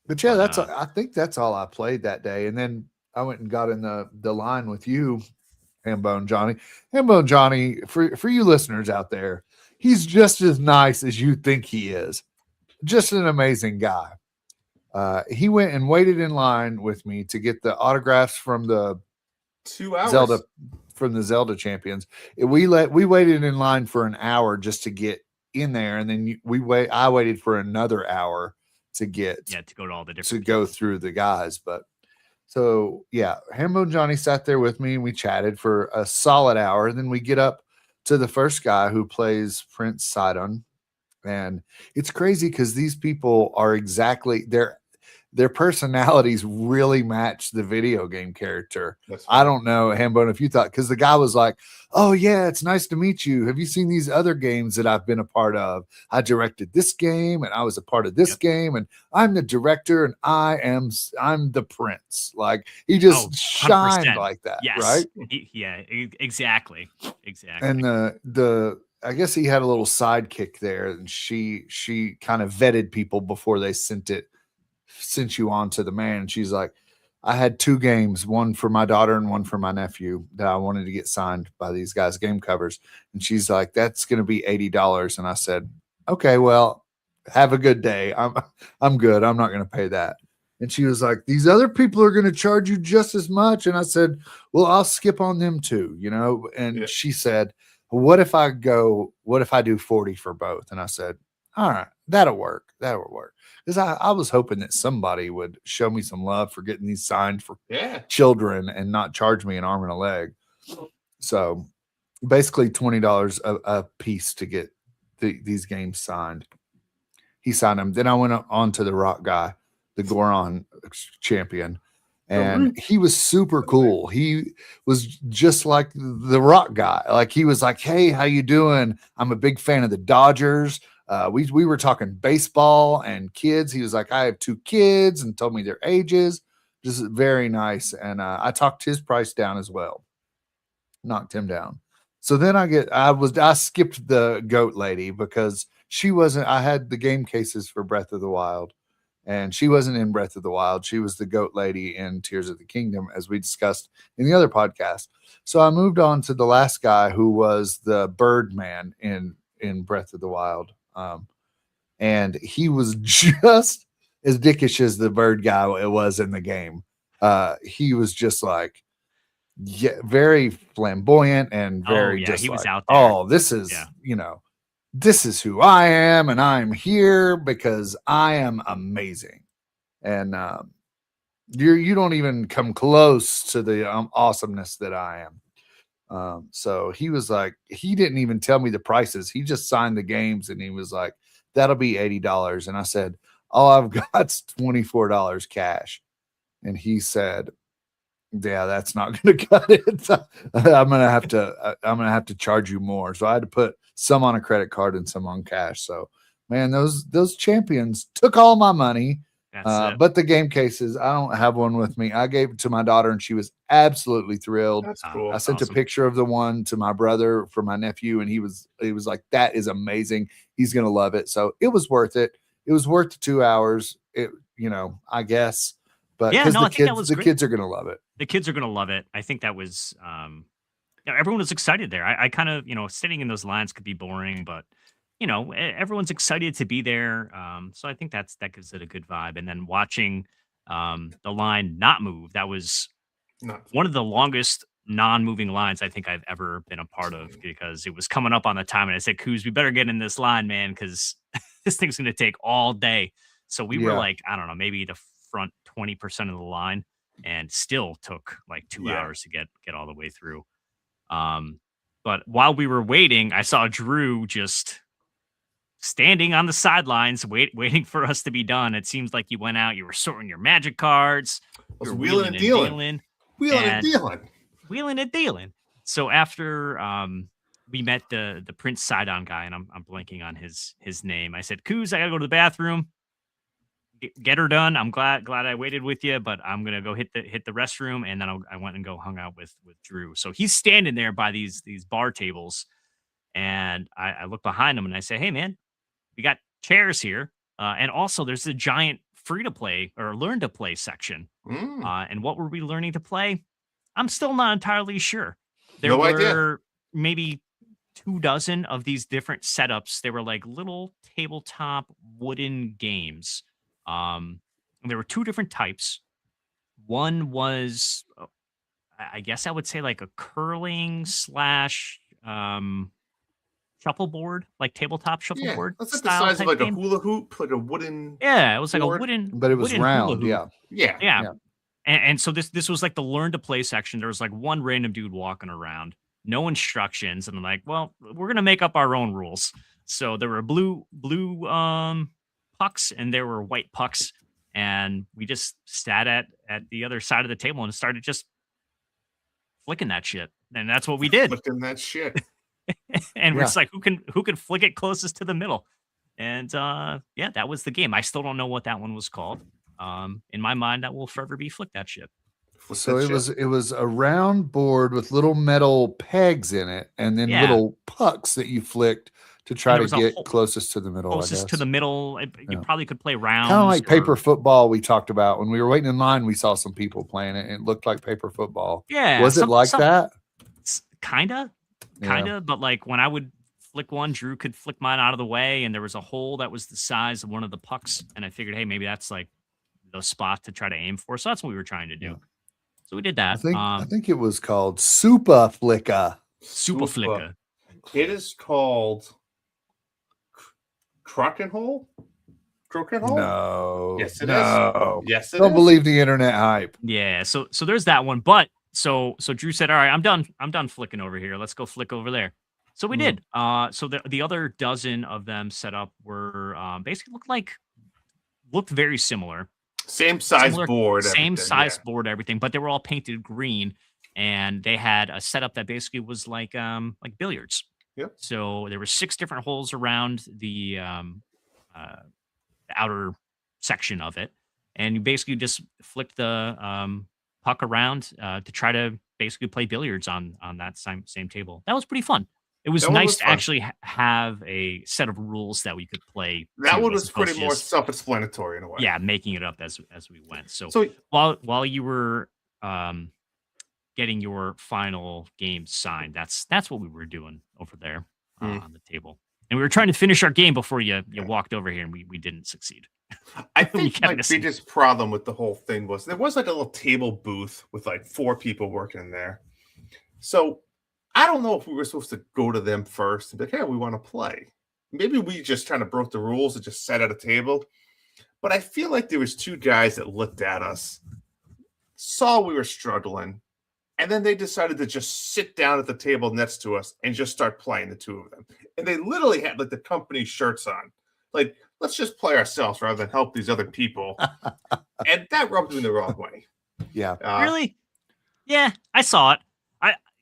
But yeah, I think that's all I played that day. And then I went and got in the line with you, Hambone Johnny. Hambone Johnny, for you listeners out there, he's just as nice as you think he is. Just an amazing guy. He went and waited in line with me to get the autographs from the 2 hours Zelda champions. We waited in line for an hour just to get in there, and then I waited for another hour to go to all the different go through the guys. But so yeah, Hambo and Johnny sat there with me, and we chatted for a solid hour, and then we get up to the first guy who plays Prince Sidon. And it's crazy because these people are exactly their personalities really match the video game character. I don't know, Hambone, if you thought, because the guy was like, "Oh yeah, it's nice to meet you. Have you seen these other games that I've been a part of? I directed this game, and I was a part of this game, and I'm the director, and I'm the prince." Like he just shined like that, yes. Right? Exactly. And I guess he had a little sidekick there, and she kind of vetted people before they sent you on to the man. And she's like, I had 2 games, one for my daughter and one for my nephew, that I wanted to get signed by these guys' game covers. And she's like, that's going to be $80. And I said, okay, well, have a good day. I'm good. I'm not going to pay that. And she was like, these other people are going to charge you just as much. And I said, well, I'll skip on them too, And she said, what if I do 40 for both? And I said, all right, that'll work. Because I was hoping that somebody would show me some love for getting these signed for children and not charge me an arm and a leg. So basically $20 a piece to get these games signed. He signed them. Then I went on to the rock guy, the Goron champion. And he was super cool. He was just like the rock guy. Like he was like, hey, how you doing? I'm a big fan of the Dodgers. We were talking baseball and kids. He was like, I have 2 kids, and told me their ages. Just very nice. And I talked his price down as well. Knocked him down. So then I skipped the goat lady because she wasn't. I had the game cases for Breath of the Wild. And she wasn't in Breath of the Wild. She was the goat lady in Tears of the Kingdom, as we discussed in the other podcast. So I moved on to the last guy, who was the bird man in Breath of the Wild. And he was just as dickish as the bird guy it was in the game. He was just like, very flamboyant and very he was out there. Oh, this is, this is who I am, and I'm here because I am amazing. And you don't even come close to the awesomeness that I am. So he was like, he didn't even tell me the prices. He just signed the games, and he was like, that'll be $80. And I said, all I've got's $24 cash. And he said, yeah, that's not going to cut it. I'm going to have to charge you more. So I had to put some on a credit card and some on cash. So man, those champions took all my money, That's it. But the game cases, I don't have one with me. I gave it to my daughter, and she was absolutely thrilled. That's cool. I sent awesome. a picture of the one to my brother for my nephew, and he was like, "That is amazing. He's gonna love it." So it was worth it. It was worth the 2 hours. I guess. But Yeah, because no, I think that was the great. kids are gonna love it. The kids are gonna love it. I think that was everyone was excited there. I kind of, sitting in those lines could be boring, but everyone's excited to be there. So I think that gives it a good vibe. And then watching the line not move, that was one of the longest non-moving lines I think I've ever been a part of, because it was coming up on the time and I said, Coos, we better get in this line, man, because this thing's gonna take all day. So we were Yeah. like, I don't know, maybe the front 20% of the line, and still took like 2 hours to get all the way through. But while we were waiting, I saw Drew just standing on the sidelines, waiting for us to be done. It seems like you went out, you were sorting your magic cards, I was you were wheeling and dealing. Wheeling and dealing. So after we met the Prince Sidon guy, and I'm blanking on his name, I said, Coos, I gotta go to the bathroom. Get her done. I'm glad I waited with you, but I'm gonna go hit the restroom, and then I went and hung out with Drew. So he's standing there by these bar tables, and I look behind him and I say, hey man, we got chairs here, and also there's a giant free to play or learn to play section. And what were we learning to play? I'm still not entirely sure. There No were idea. maybe 24 of these different setups. They were like little tabletop wooden games. And there were 2 different types. One was, I guess I would say like a curling slash shuffleboard, like tabletop Yeah, shuffleboard that's like the style size of type like game. a hula hoop, like a wooden. Yeah, it was like board. a wooden, But it was wooden hula round. hoop. Yeah. Yeah. Yeah. Yeah. And so this was like the learn to play section. There was like one random dude walking around, no instructions, and I'm like, well, we're gonna make up our own rules. So there were blue pucks and there were white pucks, and we just sat at the other side of the table and started just flicking that shit, and that's what we did. Flicking that shit. And we're Yeah. just like, who can flick it closest to the middle, and yeah, that was the game. I still don't know what that one was called. In my mind, that will forever be flick that shit. Flick So that it shit. was a round board with little metal pegs in it, and then Yeah. little pucks that you flicked to try And to there was a get hole closest to the middle. Closest to the middle. You Yeah. probably could play rounds. Kind of like or- paper football we talked about when we were waiting in line. We saw some people playing it. And it looked like paper football. Yeah. Was it like that? Kinda, but like when I would flick one, Drew could flick mine out of the way, and there was a hole that was the size of one of the pucks, and I figured, hey, maybe that's like the spot to try to aim for. So that's what we were trying to do. Yeah. So we did that. I think it was called Super Flicka. Super Flicker. It is called Crockett Hole. Crockett Hole. No. Yes, it no. is. Yes, it Don't is. believe the internet hype. Yeah. So there's that one. But so Drew said, all right, I'm done flicking over here. Let's go flick over there. So we did. So the other dozen of them set up were basically looked very similar. Same size board. Same everything, size yeah. board, everything, but they were all painted green, and they had a setup that basically was like billiards. Yep. So there were 6 different holes around the outer section of it, and you basically just flicked the puck around to try to basically play billiards on that same table. That was pretty fun. It was That one nice was to fun. actually have a set of rules that we could play. That too, one as was opposed pretty to more just- self-explanatory in a way. yeah, making it up as we went. So So while you were getting your final game signed, that's what we were doing over there on the table, and we were trying to finish our game before you walked over here, and we didn't succeed. I We think kept my missing. biggest problem with the whole thing was there was like a little table booth with like 4 people working in there. So I don't know if we were supposed to go to them first and be like, hey, we want to play. Maybe we just kind of broke the rules and just sat at a table. But I feel like there was 2 guys that looked at us, saw we were struggling, and then they decided to just sit down at the table next to us and just start playing, the 2 of them. And they literally had like the company shirts on. Like, let's just play ourselves rather than help these other people. And that rubbed me the wrong way. Yeah. Really? Yeah, I saw it.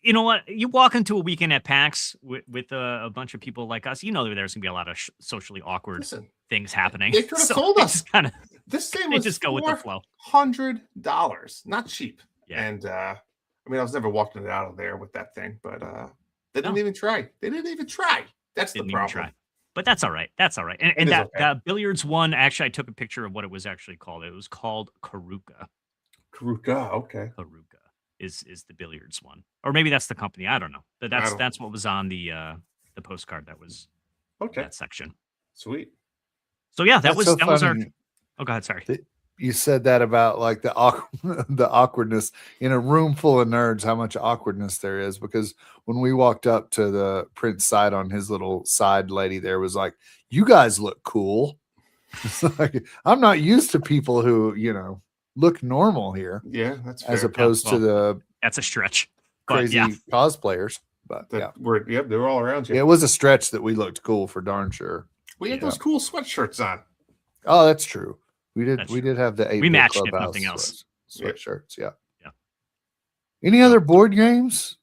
You know what? You walk into a weekend at PAX with a bunch of people like us. You know there's gonna be a lot of socially awkward Listen, things happening. they could have So told I us. just kind of This thing was just go with the flow. $400, not cheap. Yeah. And I mean, I was never walking it out of there with that thing, but they didn't No. even try. They didn't even try. That's the Didn't even problem. try. But that's all right. That's all right. And, It and is that okay. that billiards one, actually, I took a picture of what it was actually called. It was called Karuka. Karuka, okay. Karuka is the billiards one, or maybe that's the company. I don't know. But I don't- that's what was on the postcard that was Okay, that section. sweet. So yeah, that That's was so that was our. funny. Oh, go ahead. Sorry. You said that about like the the awkwardness in a room full of nerds, how much awkwardness there is. Because when we walked up to the Prince side on his little side lady, there was like, "You guys look cool." It's like, I'm not used to people who look normal here, Yeah, that's fair. as opposed to the That's a stretch. But crazy yeah, cosplayers. But They were all around you. it was a stretch that we looked cool for darn sure. We had Yeah. those cool sweatshirts on. Oh, that's true. We did. That's We true. did have the 8-bit We matched if Clubhouse nothing else. sweatshirts. Yeah. Yeah. Any other board games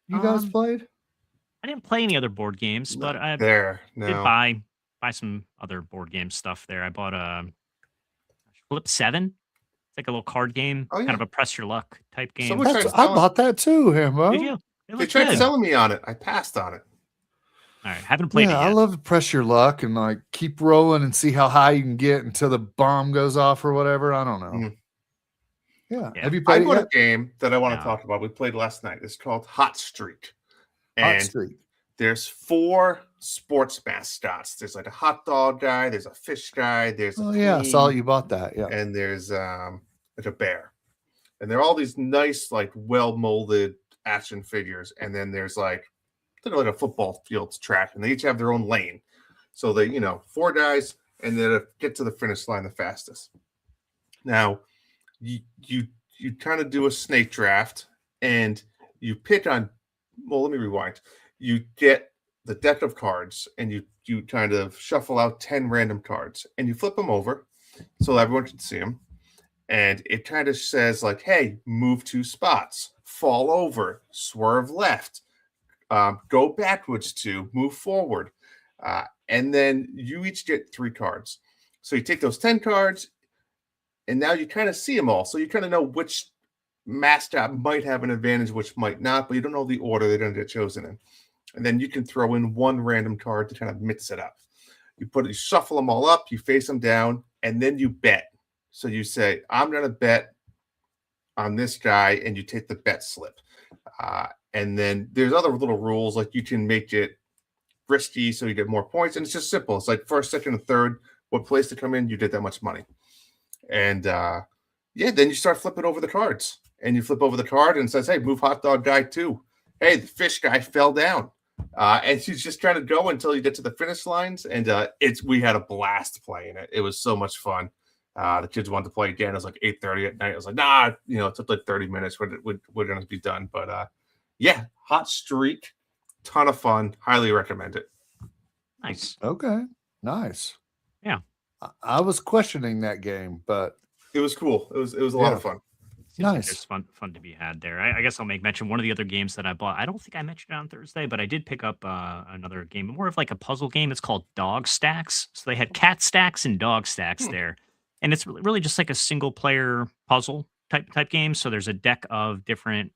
you guys Um, played? I didn't play any other board games, but I There, did no. buy some other board game stuff there. I bought a Flip 7. It's like a little card game, Oh, kind yeah. of a press your luck type game. Someone tried I selling- bought that too, Himbo. Did you? It They looked tried good. selling me on it. I passed on it. All right, haven't played it Yeah, I yet. love to press your luck and like keep rolling and see how high you can get until the bomb goes off or whatever. I don't know. Mm. Yeah. Yeah. Have you I played it bought yet? a game that I want to No. talk about. We played last night. It's called Hot Streak. Hot And Streak. there's 4 sports mascots. There's like a hot dog guy, there's a fish guy, there's a Oh yeah, I saw queen, you bought that. Yeah. and there's like a bear. And they're all these nice, like well-molded action figures. And then there's like a football field's track, and they each have their own lane. So they, 4 guys, and then get to the finish line the fastest. Now, you kind of do a snake draft, and you pick on. Well, let me rewind. You get the deck of cards, and you kind of shuffle out 10 random cards, and you flip them over so everyone can see them. And it kind of says like, "Hey, move 2 spots, fall over, swerve left, go backwards 2, move forward." And then you each get 3 cards. So you take those 10 cards, and now you kind of see them all. So you kind of know which mascot might have an advantage, which might not, but you don't know the order they're going to get chosen in. And then you can throw in 1 random card to kind of mix it up. You shuffle them all up, you face them down, and then you bet. So you say, "I'm going to bet on this guy," and you take the bet slip. And then there's other little rules, like you can make it risky so you get more points, and it's just simple. It's like first, second, and third, what place to come in, you get that much money. And then you start flipping over the cards, and you flip over the card and it says, "Hey, move hot dog guy 2. Hey, the fish guy fell down." And you just kind of go until you get to the finish lines. And we had a blast playing it. It was so much fun. The kids wanted to play again. It was like 8:30 at night. I was like, "Nah, it took like 30 minutes. We're going to be done." But yeah, Hot Streak, ton of fun. Highly recommend it. Nice. Okay. Nice. Yeah. I was questioning that game, but It was cool. It was a lot of fun. Seems like Nice. there's fun to be had there. I guess I'll make mention one of the other games that I bought. I don't think I mentioned it on Thursday, but I did pick up another game, more of like a puzzle game. It's called Dog Stacks. So they had cat stacks and dog stacks there, and it's really just like a single player puzzle type game. So there's a deck of different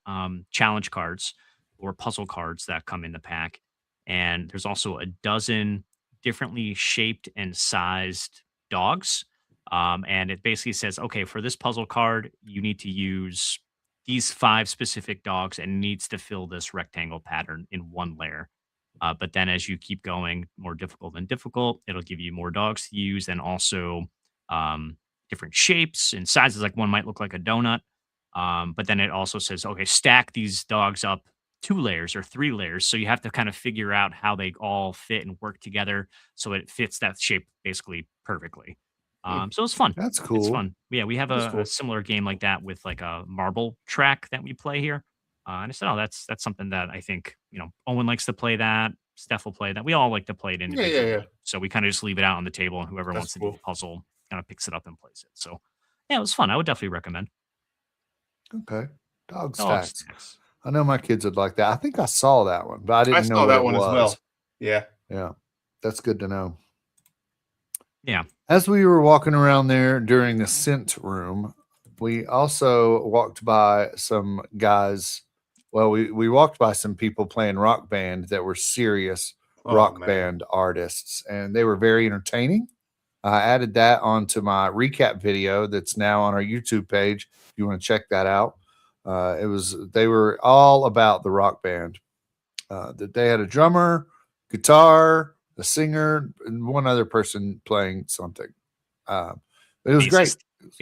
challenge cards or puzzle cards that come in the pack, and there's also a dozen differently shaped and sized dogs. And it basically says, okay, for this puzzle card, you need to use these 5 specific dogs and it needs to fill this rectangle pattern in 1 layer. But then as you keep going more difficult and difficult, it'll give you more dogs to use and also different shapes and sizes. Like one might look like a donut. But then it also says, okay, stack these dogs up 2 layers or 3 layers. So you have to kind of figure out how they all fit and work together so it fits that shape basically perfectly. So it's fun. that's cool. It's fun. Yeah, we have That's a cool. similar game like that with like a marble track that we play here. And I said, oh, that's something that I think, Owen likes to play that. Steph will play that. We all like to play it individually. Yeah. So we kind of just leave it out on the table and whoever That's wants to cool. do the puzzle kind of picks it up and plays it. So yeah, it was fun. I would definitely recommend. Okay. Dog Dog stacks. Stacks. I know my kids would like that. I think I saw that one, but I I didn't know saw what that it one was. as well. Yeah. Yeah, that's good to know. Yeah. As we were walking around there during the scent room, we also walked by some guys. Well, we walked by some people playing Rock Band that were serious Oh, Rock man. Band artists, and they were very entertaining. I added that onto my recap video that's now on our YouTube page. If you want to check that out, they were all about the Rock Band. That they had a drummer, guitar, a singer, and one other person playing something. Uh, it was great. Bassist.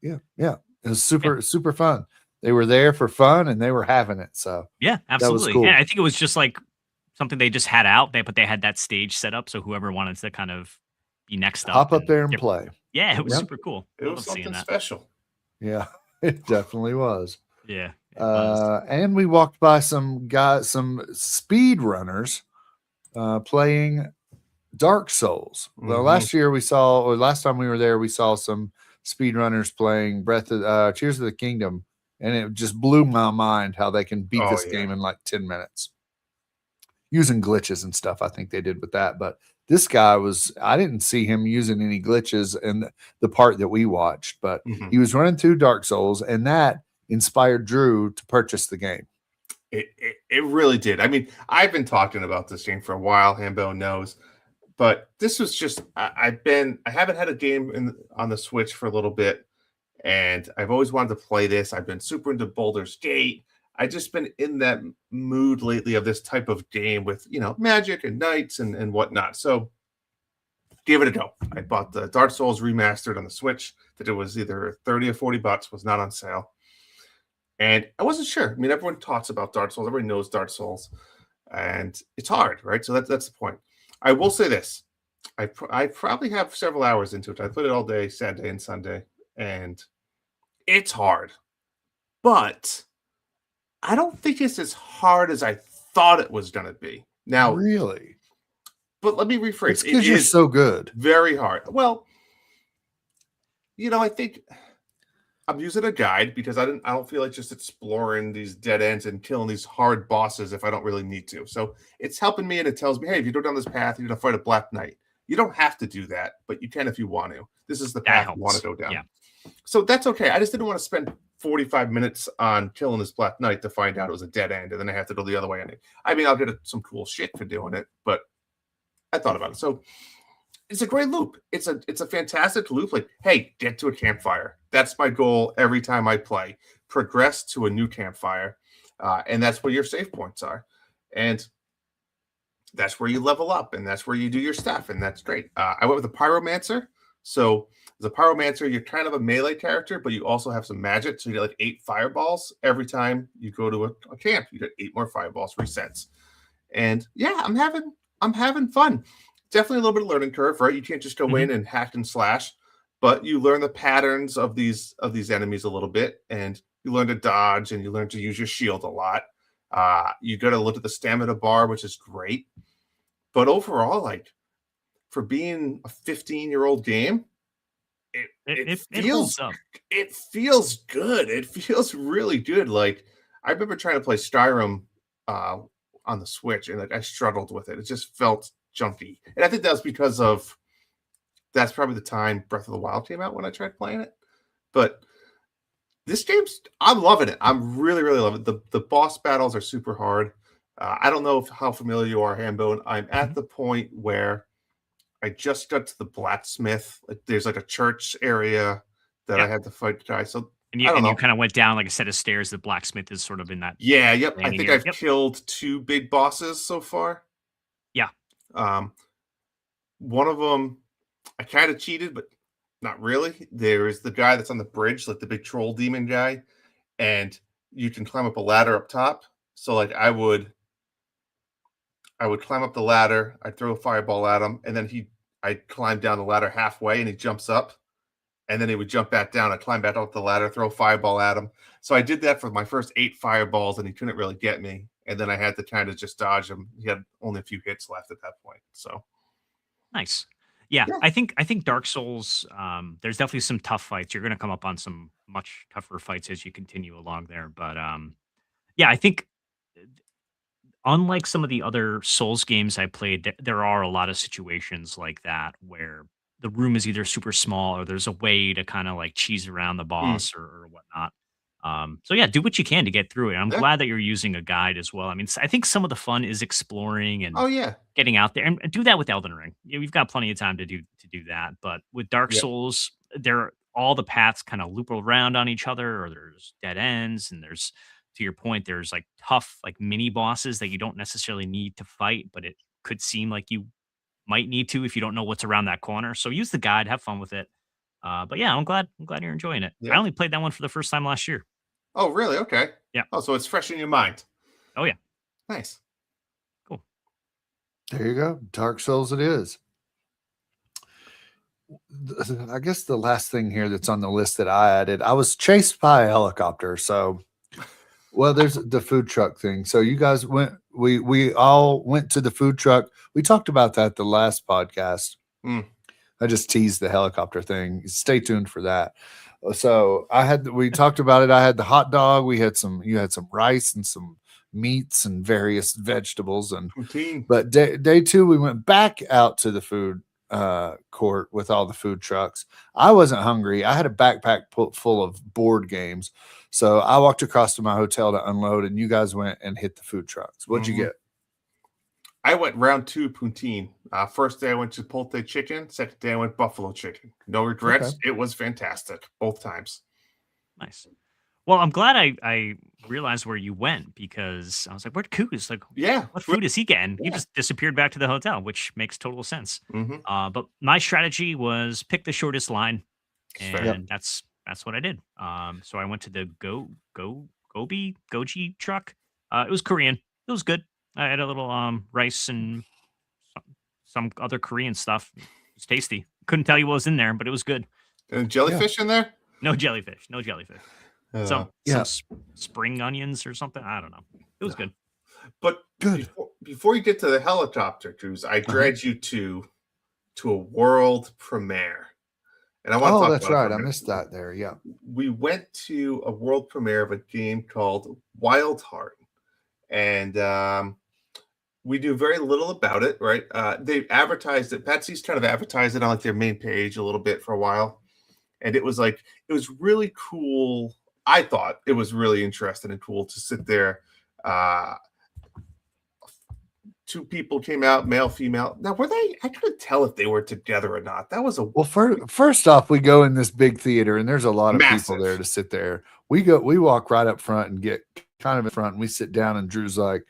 Yeah. Yeah. It was super fun. They were there for fun and they were having it. So Yeah, was absolutely. cool. And I think it was just like something they just had out there, but they had that stage set up. So whoever wanted to kind of be next up. hop up there and play. Yeah, it was Yep. super cool. It I was loved seeing something that. special. Yeah, it definitely was. Yeah. It was. And we walked by some speed runners playing Dark Souls. Well, Mhm. last time we were there, we saw some speedrunners playing Tears of the Kingdom, and it just blew my mind how they can beat Oh, this yeah. game in like 10 minutes using glitches and stuff. I think they did with that, but this guy I didn't see him using any glitches in the part that we watched, but Mhm. he was running through Dark Souls, and that inspired Drew to purchase the game. It really did. I mean, I've been talking about this game for a while. Hambo knows, but this was just I haven't had a game on the Switch for a little bit, and I've always wanted to play this. I've been super into Baldur's Gate. I just been in that mood lately of this type of game with magic and knights and whatnot. So give it a go. I bought the Dark Souls remastered on the Switch. That it was either 30 or $40, was not on sale. And I wasn't sure. I mean, everyone talks about Dark Souls. Everybody knows Dark Souls, and it's hard, right? So that's the point. I will say this: I probably have several hours into it. I played it all day, Saturday and Sunday, and it's hard. But I don't think it's as hard as I thought it was going to be. Now, Really? but let me rephrase. It's because you're so good. Very hard. Well, I think I'm using a guide because I don't feel like just exploring these dead ends and killing these hard bosses if I don't really need to. So it's helping me, and it tells me, hey, if you go down this path, you're gonna fight a Black Knight. You don't have to do that, but you can if you want to. This is the path you want to go down. Yeah. So that's okay. I just didn't want to spend 45 minutes on killing this Black Knight to find out it was a dead end, and then I have to go the other way. I mean, I'll get some cool shit for doing it, but I thought about it. So it's a great loop. It's a fantastic loop. Like, hey, get to a campfire. That's my goal every time I play. Progress to a new campfire, and that's where your save points are, and that's where you level up, and that's where you do your stuff, and that's great. I went with the Pyromancer. So the Pyromancer, you're kind of a melee character, but you also have some magic. So you get like 8 fireballs every time you go to a camp. You get 8 more fireballs, resets, and yeah, I'm having fun. Definitely a little bit of learning curve, right? You can't just go in and hack and slash, but you learn the patterns of these enemies a little bit, and you learn to dodge, and you learn to use your shield a lot. You got to look at the stamina bar, which is great. But overall, like for being a 15-year-old game, it holds up. It feels good. It feels really good. Like I remember trying to play Skyrim on the Switch, and like I struggled with it. It just felt junky. And I think that's because that's probably the time Breath of the Wild came out when I tried playing it. But this I'm loving it. I'm really, really loving it. The boss battles are super hard. I don't know how familiar you are, Hambone. I'm at the point where I just got to the blacksmith. Like, there's like a church area that I had to fight the guy. So And I don't know. you kind of went down like a set of stairs. The blacksmith is sort of in that. Yeah, yep. I think area. I've killed 2 big bosses so far. Yeah. One of them, I kind of cheated, but not really. There is the guy that's on the bridge, like the big troll demon guy, and you can climb up a ladder up top. So like I would climb up the ladder, I'd throw a fireball at him, and then I'd climb down the ladder halfway, and he jumps up, and then he would jump back down. I'd climb back up the ladder, throw a fireball at him. So I did that for my first 8 fireballs, and he couldn't really get me. And then I had to kind of just dodge him. He had only a few hits left at that point. So Nice. Yeah, Yeah. I think Dark Souls. There's definitely some tough fights. You're going to come up on some much tougher fights as you continue along there, but Yeah, I think unlike some of the other Souls games I played, there are a lot of situations like that where the room is either super small or there's a way to kind of like cheese around the Mm, boss or whatnot. So yeah, do what you can to get through it. I'm yeah. glad that you're using a guide as well. I mean, I think some of the fun is exploring and Oh yeah. getting out there and do that with Elden Ring. We've got plenty of time to do that. But with Dark Yep. Souls, there all the paths kind of loop around on each other, or there's dead ends, and there's to your point, there's like tough like mini bosses that you don't necessarily need to fight, but it could seem like you might need to if you don't know what's around that corner. So use the guide, have fun with it. But yeah, I'm glad you're enjoying it. I Yeah. only played that one for the first time last year. Oh really? Okay. Yeah. Oh, so it's fresh in your mind. Oh yeah. Nice. Cool. There you go. Dark Souls it is. I guess the last thing here that's on the list that I added, I was chased by a helicopter. So, well, there's the food truck thing. So you guys went, we all went to the food truck. We talked about that the last podcast. Mm. I just teased the helicopter thing. Stay tuned for that. So we talked about it. I had the hot dog. You had some rice and some meats and various vegetables. Poutine. But day two, we went back out to the food court with all the food trucks. I wasn't hungry. I had a backpack full of board games. So I walked across to my hotel to unload, and you guys went and hit the food trucks. What'd you Mhm. get? I went round 2 poutine. First day I went chipotle chicken. Second day I went buffalo chicken. No regrets. Okay. It was fantastic both times. Nice. Well, I'm glad I realized where you went because I was like, where'd Coos? Like, Yeah. what food is he getting? He Yeah. just disappeared back to the hotel, which makes total sense. Mm-hmm. But my strategy was pick the shortest line, Fair. Yep. and that's what I did. So I went to the Goji truck. It was Korean. It was good. I had a little rice and some, some other Korean stuff. It was tasty. Couldn't tell you what was in there, but it was good. And jellyfish in there? No jellyfish. No jellyfish. Uh, Yeah. Spring onions or something. I don't know. It was good. but Good. before you get to the helicopter cruise, I dragged you to a world premiere. And I want to Oh, talk that's about it for right. a I minute. missed that there. Yeah. We went to a world premiere of a game called Wild Heart. And we knew very little about it, right? They advertised it. Patsy's kind of advertised it on like their main page a little bit for a while. And it was really cool. I thought it was really interesting and cool to sit there. Two people came out, male, female. Now, were they? I couldn't tell if they were together or not. That was a Well, first off, we go in this big theater, and there's a lot of people massive. there to sit there. We walk right up front and get kind of in front, and we sit down, and Drew's like,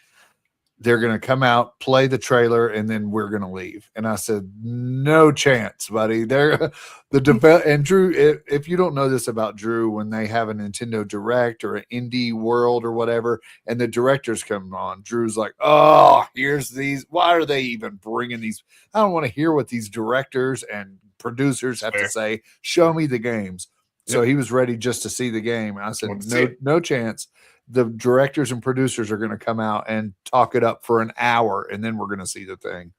they're going to come out, play the trailer, and then we're going to leave. And I said, no chance, buddy. And Drew, if you don't know this about Drew, when they have a Nintendo Direct or an Indie World or whatever, and the directors come on, Drew's like, oh, here's these. Why are they even bringing these? I don't want to hear what these directors and producers have to say. Show me the games. So he was ready just to see the game. And I said, no chance. The directors and producers are going to come out and talk it up for an hour, and then we're going to see the thing.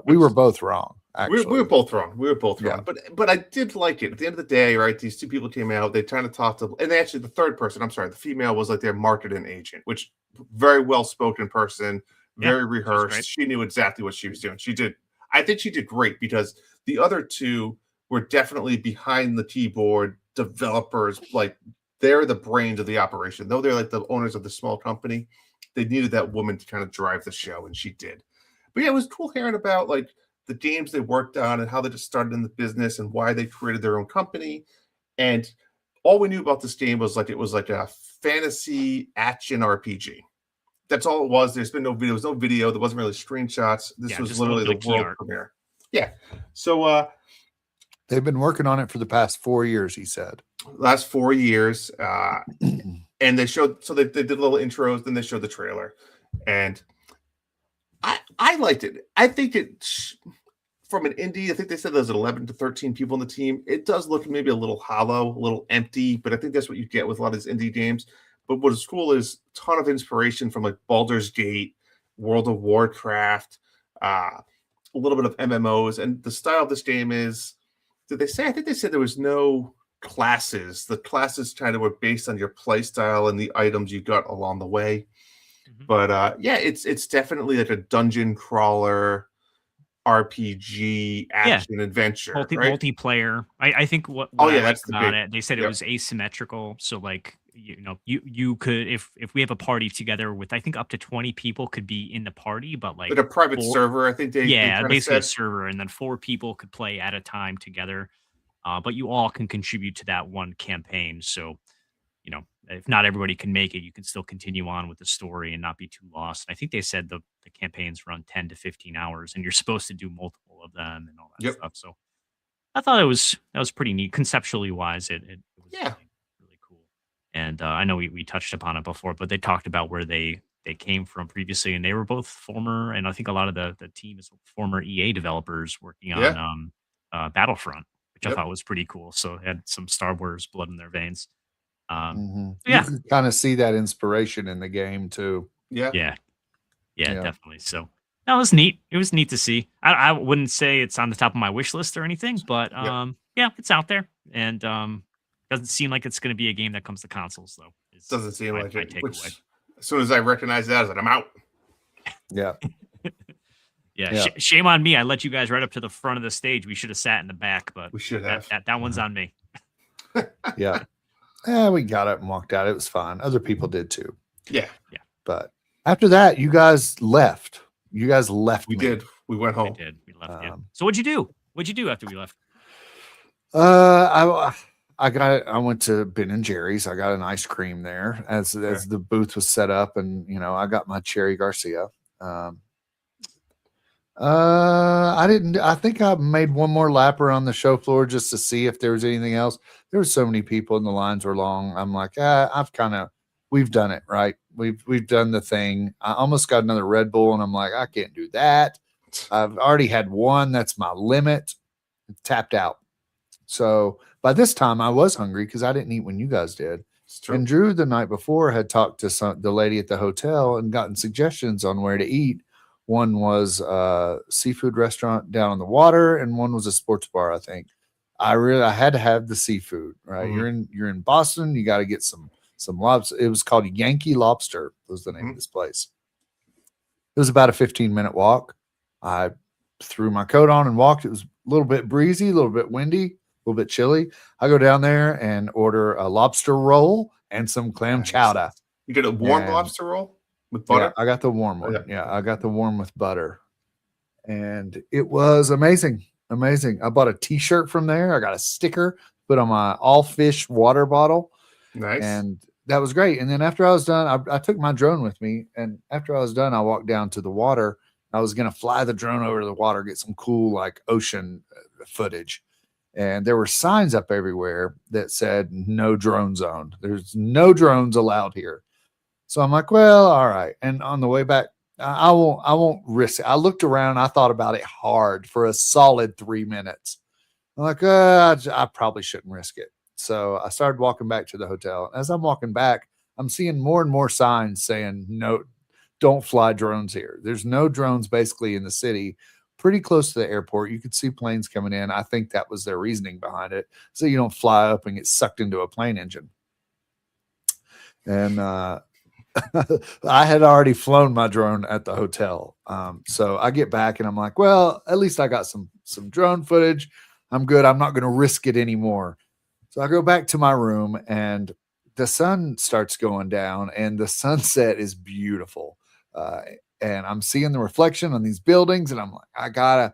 We were both wrong. Actually, we were both wrong. Yeah. But I did like it. At the end of the day, right? These two people came out. They kind of talked to, and they actually the third person. I'm sorry, the female was like their marketing agent, which very well spoken person, very rehearsed. She knew exactly what she was doing. She did. I think she did great because the other two were definitely behind the keyboard, developers, like. They're the brains of the operation. Though they're like the owners of the small company, they needed that woman to kind of drive the show, and she did. But yeah, it was cool hearing about like the games they worked on and how they just started in the business and why they created their own company. And all we knew about this game was like it was like a fantasy action RPG. That's all it was. There's been no video. There was no video. There wasn't really screenshots. This was literally the world premiere. Yeah. So they've been working on it for the past 4 years, he said. Last 4 years. And they showed, so they did little intros, then they showed the trailer. And I liked it. I think from an indie, I think they said there's 11 to 13 people on the team. It does look maybe a little hollow, a little empty, but I think that's what you get with a lot of these indie games. But what is cool is a ton of inspiration from like Baldur's Gate, World of Warcraft, a little bit of MMOs. And the style of this game is, did they say? I think they said there was no classes. The classes kind of were based on your play style and the items you got along the way. But yeah, it's definitely like a dungeon crawler RPG action adventure, right? Multiplayer. I think what Oh, I yeah, liked that's the about big it, they said it yep. was asymmetrical. So like you could if we have a party together with I think up to 20 people could be in the party, but Like like a private four server, I think they yeah, kinda basically a said. server, and then 4 people could play at a time together. But you all can contribute to that one campaign. So if not everybody can make it, you can still continue on with the story and not be too lost. I think they said the campaigns run 10 to 15 hours and you're supposed to do multiple of them and all that Yep. stuff. So I thought that was pretty neat. Conceptually wise, it was Yeah. really cool. And I know we touched upon it before, but they talked about where they came from previously, and they were both former, and I think a lot of the team is former EA developers working on Yeah. Battlefront, which I Yep. thought was pretty cool. So they had some Star Wars blood in their veins. You Yeah, can kind of see that inspiration in the game too. Yeah. yeah, yeah, Yeah. definitely. So that was neat. It was neat to see. I wouldn't say it's on the top of my wish list or anything, but Yep. yeah, it's out there, and doesn't seem like it's going to be a game that comes to consoles though. Doesn't seem my like it. takeaway. Which, as soon as I recognize that, I was like, I'm out. Yeah. Yeah, Yeah. shame on me. I let you guys right up to the front of the stage. We should have sat in the back, but We should have. that one's on me. Yeah. Yeah, we got up and walked out. It was fine. Other people did too. Yeah. But after that, you guys left. You guys left. We me. did. We went We home. did. We left. Yeah. Um, So what'd you do? What'd you do after we left? I went to Ben and Jerry's. I got an ice cream there as the booth was set up, and I got my Cherry Garcia. I didn't. I think I made one more lap around the show floor just to see if there was anything else. There were so many people, and the lines were long. I'm like, we've done it, right? We've done the thing. I almost got another Red Bull, and I'm like, I can't do that. I've already had one. That's my limit. Tapped out. So by this time, I was hungry because I didn't eat when you guys did. It's true. And Drew, the night before, had talked to the lady at the hotel and gotten suggestions on where to eat. One was a seafood restaurant down on the water, and one was a sports bar, I think. I had to have the seafood, right? Mhm. You're in Boston, you got to get some lobster. It was called Yankee Lobster, was the name of this place. It was about a 15-minute walk. I threw my coat on and walked. It was a little bit breezy, a little bit windy, a little bit chilly. I go down there and order a lobster roll and some clam Nice. chowder. You get a warm And- lobster roll with butter? Yeah, I got the warm one. Yeah. Yeah, I got the warm with butter. And it was amazing. Amazing. I bought a t-shirt from there. I got a sticker put on my all fish water bottle. Nice. And that was great. And then after I was done, I took my drone with me. And after I was done, I walked down to the water. I was going to fly the drone over to the water, get some cool like ocean footage. And there were signs up everywhere that said no drone zone. There's no drones allowed here. So I'm like, well, all right. And on the way back, I won't risk it. I looked around. I thought about it hard for a solid 3 minutes. I'm like, I probably shouldn't risk it. So I started walking back to the hotel. As I'm walking back, I'm seeing more and more signs saying, no, don't fly drones here. There's no drones basically in the city, pretty close to the airport. You could see planes coming in. I think that was their reasoning behind it. So you don't fly up and get sucked into a plane engine. And I had already flown my drone at the hotel. So I get back and I'm like, well, at least I got some drone footage. I'm good. I'm not going to risk it anymore. So I go back to my room and the sun starts going down and the sunset is beautiful. And I'm seeing the reflection on these buildings and I'm like, I gotta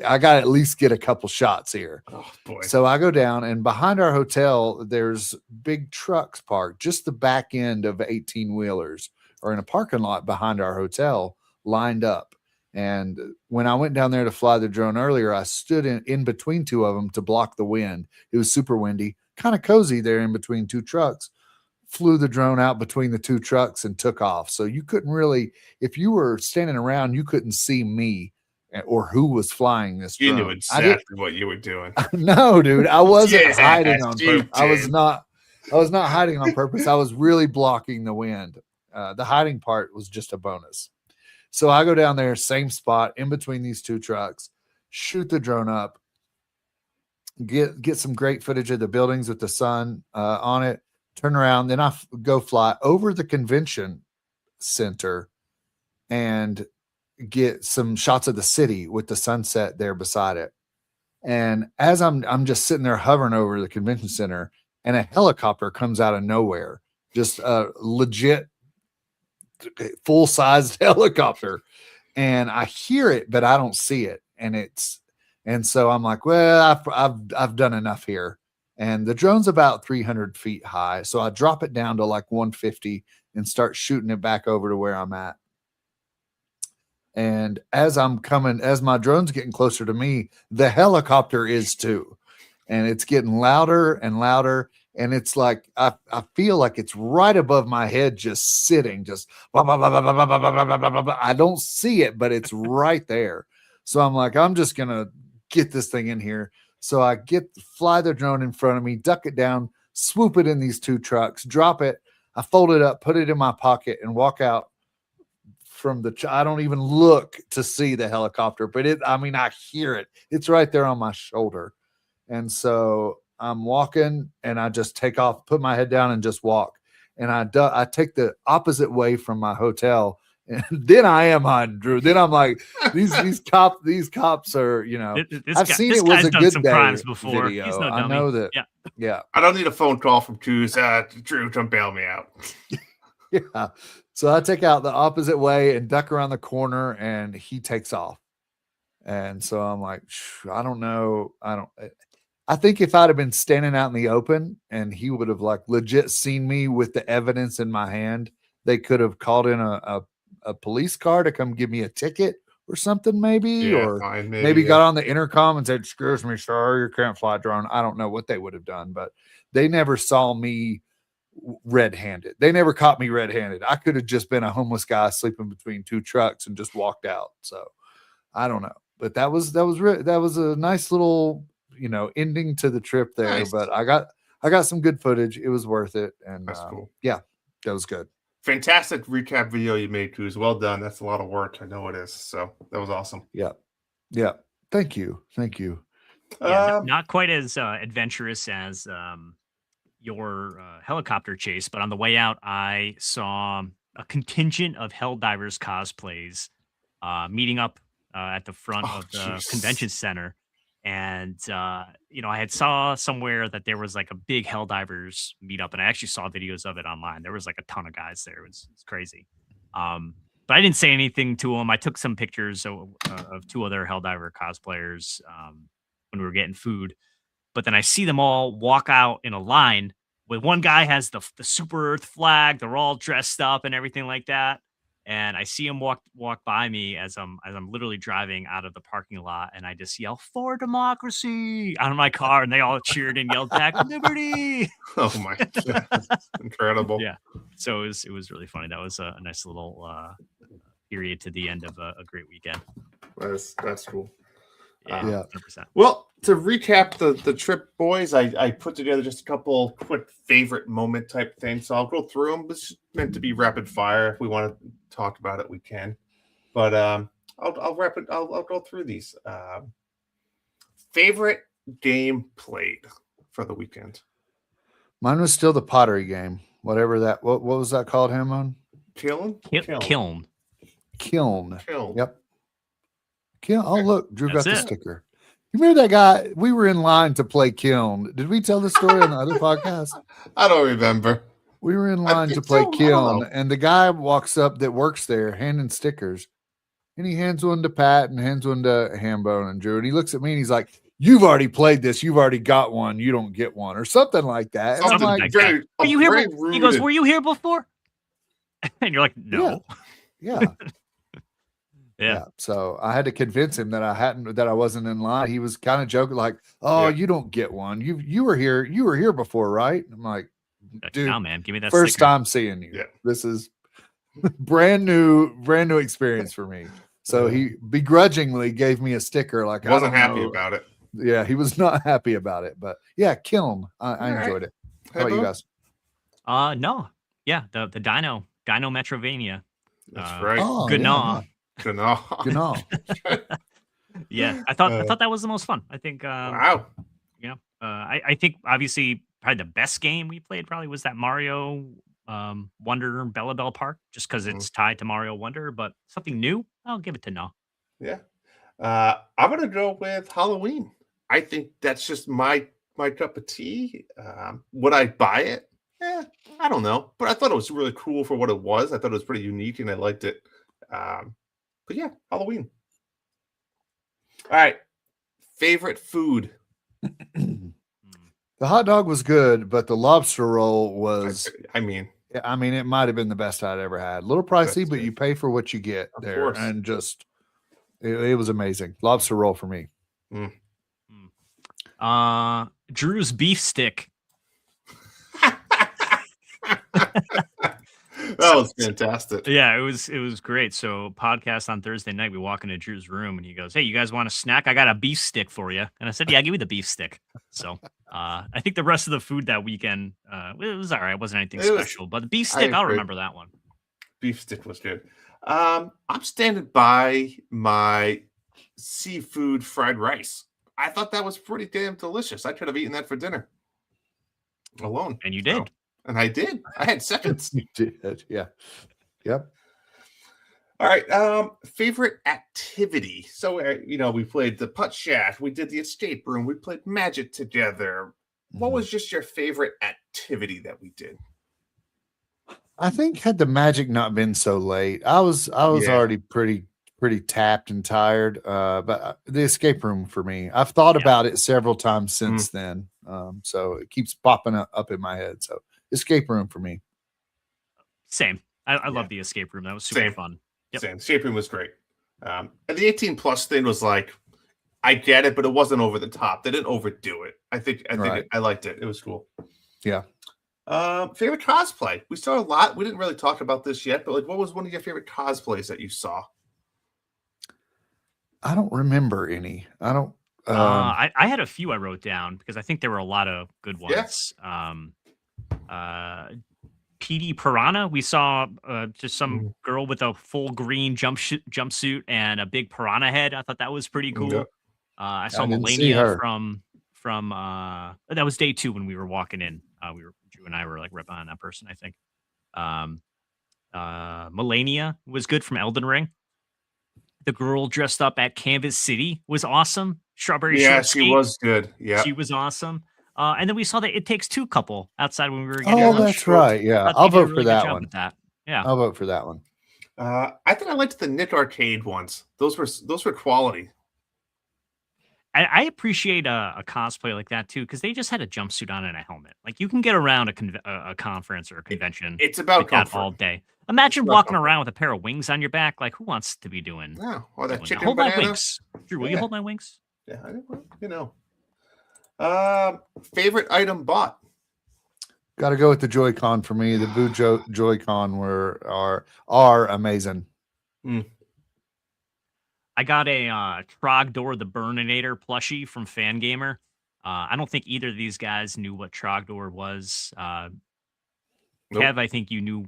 at least get a couple shots here. Oh boy. So I go down and behind our hotel, there's big trucks parked, just the back end of 18 wheelers or in a parking lot behind our hotel lined up. And when I went down there to fly the drone earlier, I stood in between two of them to block the wind. It was super windy, kind of cozy there in between two trucks. Flew the drone out between the two trucks and took off. So you couldn't really, if you were standing around, you couldn't see me or who was flying this drone. You knew exactly what you were doing. No, dude, I wasn't Yes, hiding on you purpose. I was did. not hiding on purpose. I was really blocking the wind. The hiding part was just a bonus. So I go down there, same spot in between these two trucks, shoot the drone up. get some great footage of the buildings with the sun on it. Turn around, then I go fly over the convention center and get some shots of the city with the sunset there beside it. And as I'm just sitting there hovering over the convention center, and a helicopter comes out of nowhere, just a legit full-sized helicopter, and I hear it, but I don't see it. And so I'm like, well, I've done enough here. And the drone's about 300 feet high, so I drop it down to like 150 and start shooting it back over to where I'm at. And as my drone's getting closer to me, the helicopter is too. And it's getting louder and louder. And it's like, I feel like it's right above my head, just sitting, just blah, blah, blah, blah, blah, blah, blah, blah, blah, blah. I don't see it, but it's right there. So I'm like, I'm just going to get this thing in here. So I fly the drone in front of me, duck it down, swoop it in these two trucks, drop it. I fold it up, put it in my pocket, and walk out from I don't even look to see the helicopter, but I hear it. It's right there on my shoulder. And so I'm walking and I just take off, put my head down and just walk. And I take the opposite way from my hotel. And then I am on Drew. Then I'm like, these cops are, I've seen it was a good day crimes before. Video. He's no dummy. I know that. Yeah. I don't need a phone call from Drew. Drew, don't bail me out. Yeah. So I take out the opposite way and duck around the corner, and he takes off. And so I'm like, I don't know. I think if I'd have been standing out in the open and he would have like legit seen me with the evidence in my hand, they could have called in a police car to come give me a ticket or something, maybe, maybe got on the intercom and said, "Excuse me, sir, you can't fly a drone." I don't know what they would have done, but they never saw me red-handed. They never caught me red-handed. I could have just been a homeless guy sleeping between two trucks and just walked out. So I don't know, but that was a nice little, ending to the trip there. Nice. But I got some good footage. It was worth it. And that's cool. Yeah, that was good. Fantastic recap video you made, Cruz. Well done. That's a lot of work. I know it is. So that was awesome. Yeah. Yeah. Thank you. Yeah, not quite as adventurous as your helicopter chase, but on the way out, I saw a contingent of Helldivers cosplays meeting up at the front of the convention center. And, I had saw somewhere that there was like a big Helldivers meetup, and I actually saw videos of it online. There was like a ton of guys there. It was crazy. But I didn't say anything to them. I took some pictures of two other Helldiver cosplayers when we were getting food. But then I see them all walk out in a line with one guy has the Super Earth flag. They're all dressed up and everything like that. And I see him walk by me as I'm literally driving out of the parking lot, and I just yell "For democracy" out of my car, and they all cheered and yelled back "Liberty." Oh my God. Incredible. Yeah. So it was really funny. That was a nice little period to the end of a great weekend. That's cool. Yeah. 100%. Well, to recap the trip, boys, I put together just a couple quick favorite moment type things. So I'll go through them. This is meant to be rapid fire. If we want to talk about it, we can. But I'll go through these. Favorite game played for the weekend. Mine was still the pottery game. Whatever that. What was that called, Hamon? Kiln. Yep. Oh, look, Drew got the sticker. You remember that guy? We were in line to play Kiln. Did we tell the story on the other podcast? I don't remember. We were in line to play Kiln, and the guy walks up that works there handing stickers, and he hands one to Pat and hands one to Hambone and Drew, and he looks at me and he's like, "You've already played this. You've already got one. You don't get one," or something like that. And I'm like, "Were you here?" He goes, "Were you here before?" And you're like, "No." Yeah. Yeah. So I had to convince him that I wasn't in line. He was kind of joking, like, "Oh, you don't get one. You were here before, right?" I'm like, "Dude, no, man, give me that first sticker. time seeing you. Yeah. This is brand new experience for me." So he begrudgingly gave me a sticker. Like, wasn't happy about it. Yeah, he was not happy about it. But yeah, Kiln. I enjoyed it. How about you guys? No. Yeah, the Dino Metrovania. That's right. Oh, Gnaw. Gnaw. Yeah, I thought that was the most fun. I think. Wow. Yeah. I think obviously probably the best game we played probably was that Mario Wonder Bella Bell Park, just because Mhm. it's tied to Mario Wonder. But something new, I'll give it to no. Yeah. I'm gonna go with Halloween. I think that's just my cup of tea. Would I buy it? Eh, I don't know, but I thought it was really cool for what it was. I thought it was pretty unique, and I liked it. But yeah, Halloween. All right, favorite food. Mm. The hot dog was good, but the lobster roll I, was, I mean, I mean, it might have been the best I'd ever had. A little pricey, that's but good. you pay for what you get Of there. course. And just, it was amazing. Lobster roll for me. Mm. Drew's beef stick. That was fantastic. Yeah, it was great. So podcast on Thursday night, we walk into Drew's room and he goes, "Hey, you guys want a snack? I got a beef stick for you." And I said, "Yeah, give me the beef stick." So I think the rest of the food that weekend, it was all right. It wasn't anything It was- special, but the beef I stick, I'll agree. remember that one. Beef stick was good. I'm standing by my seafood fried rice. I thought that was pretty damn delicious. I could have eaten that for dinner alone. And you So- did. and I did. I had seconds. You did. Yeah. Yep. All right. Favorite activity. So we played the putt shack, we did the escape room, we played magic together. What Mhm. was just your favorite activity that we did? I think had the magic not been so late, I was Yeah. already pretty tapped and tired. But the escape room for me, I've thought Yeah. about it several times since then. So it keeps popping up in my head. So escape room for me. Same. I Yeah. love the escape room. That was super Same. fun. Yep. Same. Escape room was great. And the 18 plus thing was like, I get it, but it wasn't over the top. They didn't overdo it. I think Right. I liked it. It was cool. Yeah. Favorite cosplay. We saw a lot. We didn't really talk about this yet, but like, what was one of your favorite cosplays that you saw? I don't remember any. I don't. I had a few I wrote down because I think there were a lot of good Yeah. ones. PD Piranha. We saw just some girl with a full green jumpsuit and a big piranha head. I thought that was pretty cool. Yep. I saw didn't see Melania her. from that was day 2 when we were walking in. Drew and I were like right behind that person, I think. Melania was good from Elden Ring. The girl dressed up at Canvas City was awesome. Strawberry Yeah, Shortcake, she was good. Yeah. she was awesome. And then we saw that It Takes Two couple outside when we were getting Oh, lunch. that's right. Yeah. Thought I'll they did a vote for really good that job one. with that. Yeah. I'll vote for that one. I think I liked the Nick Arcade ones. Those were quality. I appreciate a cosplay like that too, because they just had a jumpsuit on and a helmet. Like you can get around a conference or a convention It's about like that comfort. all day. Imagine about walking comfort. around with a pair of wings on your back. Like who wants to be doing? Yeah. Or that doing chicken Hold my banana. wings, Drew. Will you Yeah. hold my wings? Yeah, favorite item bought. Got to go with the Joy-Con for me. The Boo Joy-Con are amazing. I got a Trogdor the Burninator plushie from Fangamer. I don't think either of these guys knew what Trogdor was. Nope. Kev, I think you knew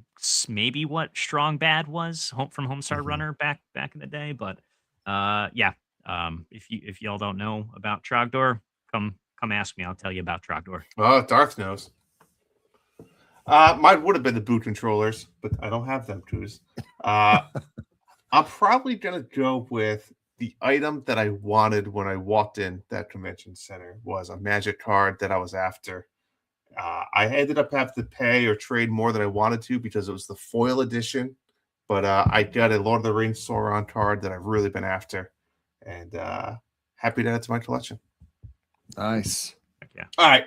maybe what Strong Bad was from Homestar Mhm. Runner back in the day, but yeah. If y'all don't know about Trogdor, come ask me. I'll tell you about Trogdor. Darth knows. Mine would have been the boot controllers, but I don't have them, Cruz. I'm probably gonna go with the item that I wanted when I walked in that convention center was a magic card that I was after. I ended up having to pay or trade more than I wanted to because it was the foil edition, but I got a Lord of the Rings Sauron card that I've really been after, and happy to add to my collection. Nice. Heck yeah. All right.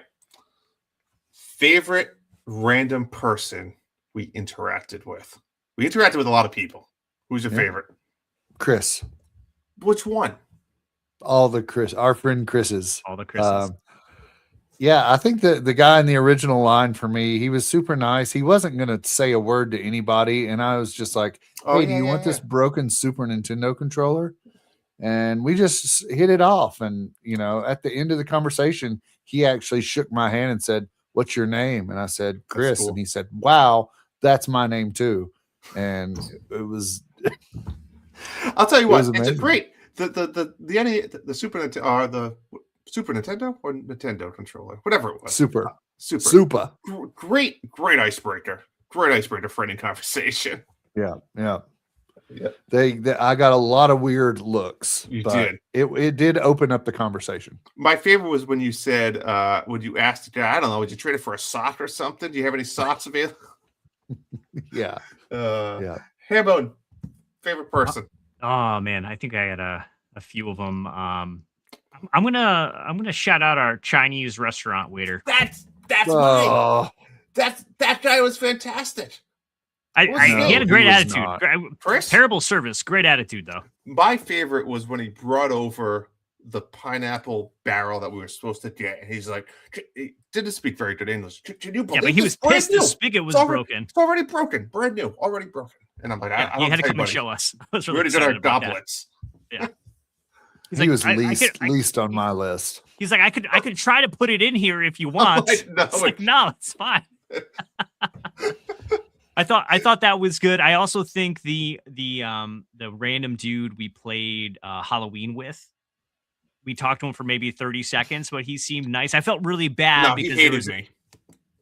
Favorite random person we interacted with? We interacted with a lot of people. Who's your Yeah. favorite? Chris. Which one? All the Chris, our friend Chris's. All the Chris's. Yeah, I think the guy in the original line for me, he was super nice. He wasn't going to say a word to anybody. And I was just like, hey, do you want this broken Super Nintendo controller? And we just hit it off. And, at the end of the conversation, he actually shook my hand and said, what's your name? And I said, Chris. cool. And he said, wow, that's my name too. And it was, I'll tell you It what, was it's a amazing. great the Super Nintendo or the Super Nintendo or Nintendo controller, whatever it was. Super. Super. Great icebreaker. Great icebreaker for any conversation. Yeah. Yeah. They I got a lot of weird looks. You but did. It did open up the conversation. My favorite was when you said, would you ask the guy, I don't know, would you trade it for a sock or something? Do you have any socks available? Yeah. Yeah. Hambone, favorite person. Oh man, I think I had a few of them. I'm gonna shout out our Chinese restaurant waiter. That's mine. Oh, That guy was fantastic. He had a great he was attitude. not. Chris? Terrible service, great attitude though. My favorite was when he brought over the pineapple barrel that we were supposed to get. He's like, he didn't speak very good English. Can you believe Yeah, but he was pissed the spigot was broken. It's already broken, brand new, already broken. And I'm like, Yeah, I he don't had to tell come you, and buddy. show us. I was We really already did our excited about that. goblets. Yeah. He's he like, was I least on my list. He's like, I could try to put it in here if you want. like, no, It's like, no, it's fine. I thought that was good. I also think the random dude we played Halloween with, we talked to him for maybe 30 seconds, but he seemed nice. I felt really bad No, he because hated me.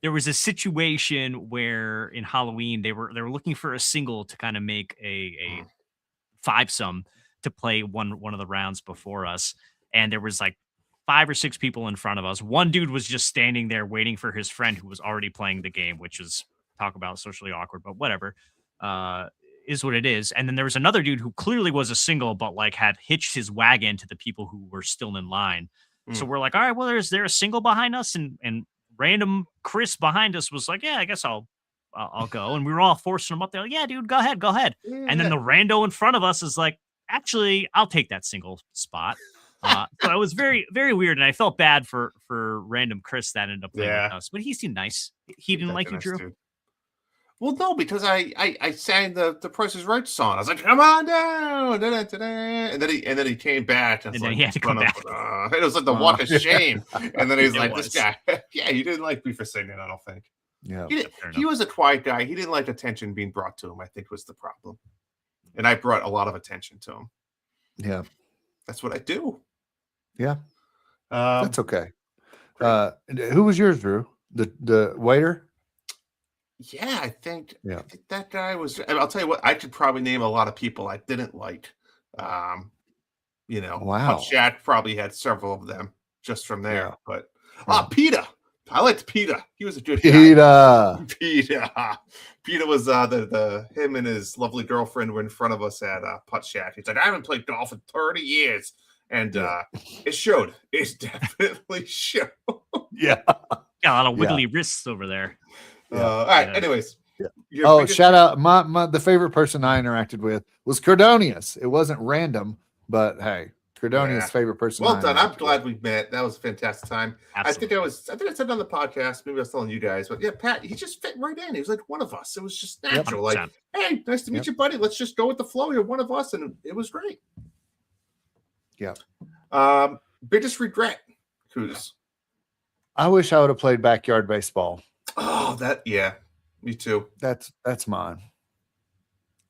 there was a situation where in Halloween they were looking for a single to kind of make a fivesome to play one of the rounds before us, and there was like 5 or 6 people in front of us. One dude was just standing there waiting for his friend who was already playing the game, which is talk about socially awkward, but whatever. Is what it is. And then there was another dude who clearly was a single, but like had hitched his wagon to the people who were still in line. So we're like, all right, well, is there a single behind us? And random Chris behind us was like, yeah, I guess I'll go. And we were all forcing him up there. Like, yeah, dude, go ahead. Yeah. And then the rando in front of us is like, actually, I'll take that single spot. So it was very, very weird. And I felt bad for random Chris that ended up playing with us, but he seemed nice. He didn't like you, Drew? Dude. Well, no, because I sang the Price is Right song. I was like, "Come on down," and then he came back, And then he had to come back. It was like the walk of shame. And then he's It like, was. "This guy, yeah, he didn't like me for singing. I don't think Yeah. he was a quiet guy. He didn't like attention being brought to him. I think was the problem, and I brought a lot of attention to him. Yeah. That's what I do. Yeah. Um, That's okay. Who was yours, Drew? The waiter? Yeah, I think Yeah. that guy was. And I'll tell you what, I could probably name a lot of people I didn't like. Wow. Shaq probably had several of them just from there. Yeah. But Yeah. PETA, I liked PETA. He was a good guy. PETA was the him and his lovely girlfriend were in front of us at Putt Shack. He's like, I haven't played golf in 30 years, and it showed. It definitely showed. Yeah. Got a lot of wiggly wrists over there. All right. Yeah. Anyways. Yeah. Oh, shout out! The favorite person I interacted with was Cordonius. It wasn't random, but hey, Cordonius' favorite person. Well done. I'm glad we met. That was a fantastic time. Absolutely. I think I said it on the podcast. Maybe I was telling you guys, but yeah, Pat, he just fit right in. He was like one of us. It was just natural. 100%. Like, hey, nice to meet you, buddy. Let's just go with the flow. You're one of us, and it was great. Yeah. Biggest regret, Kuz. I wish I would have played backyard baseball. Oh, me too. That's mine.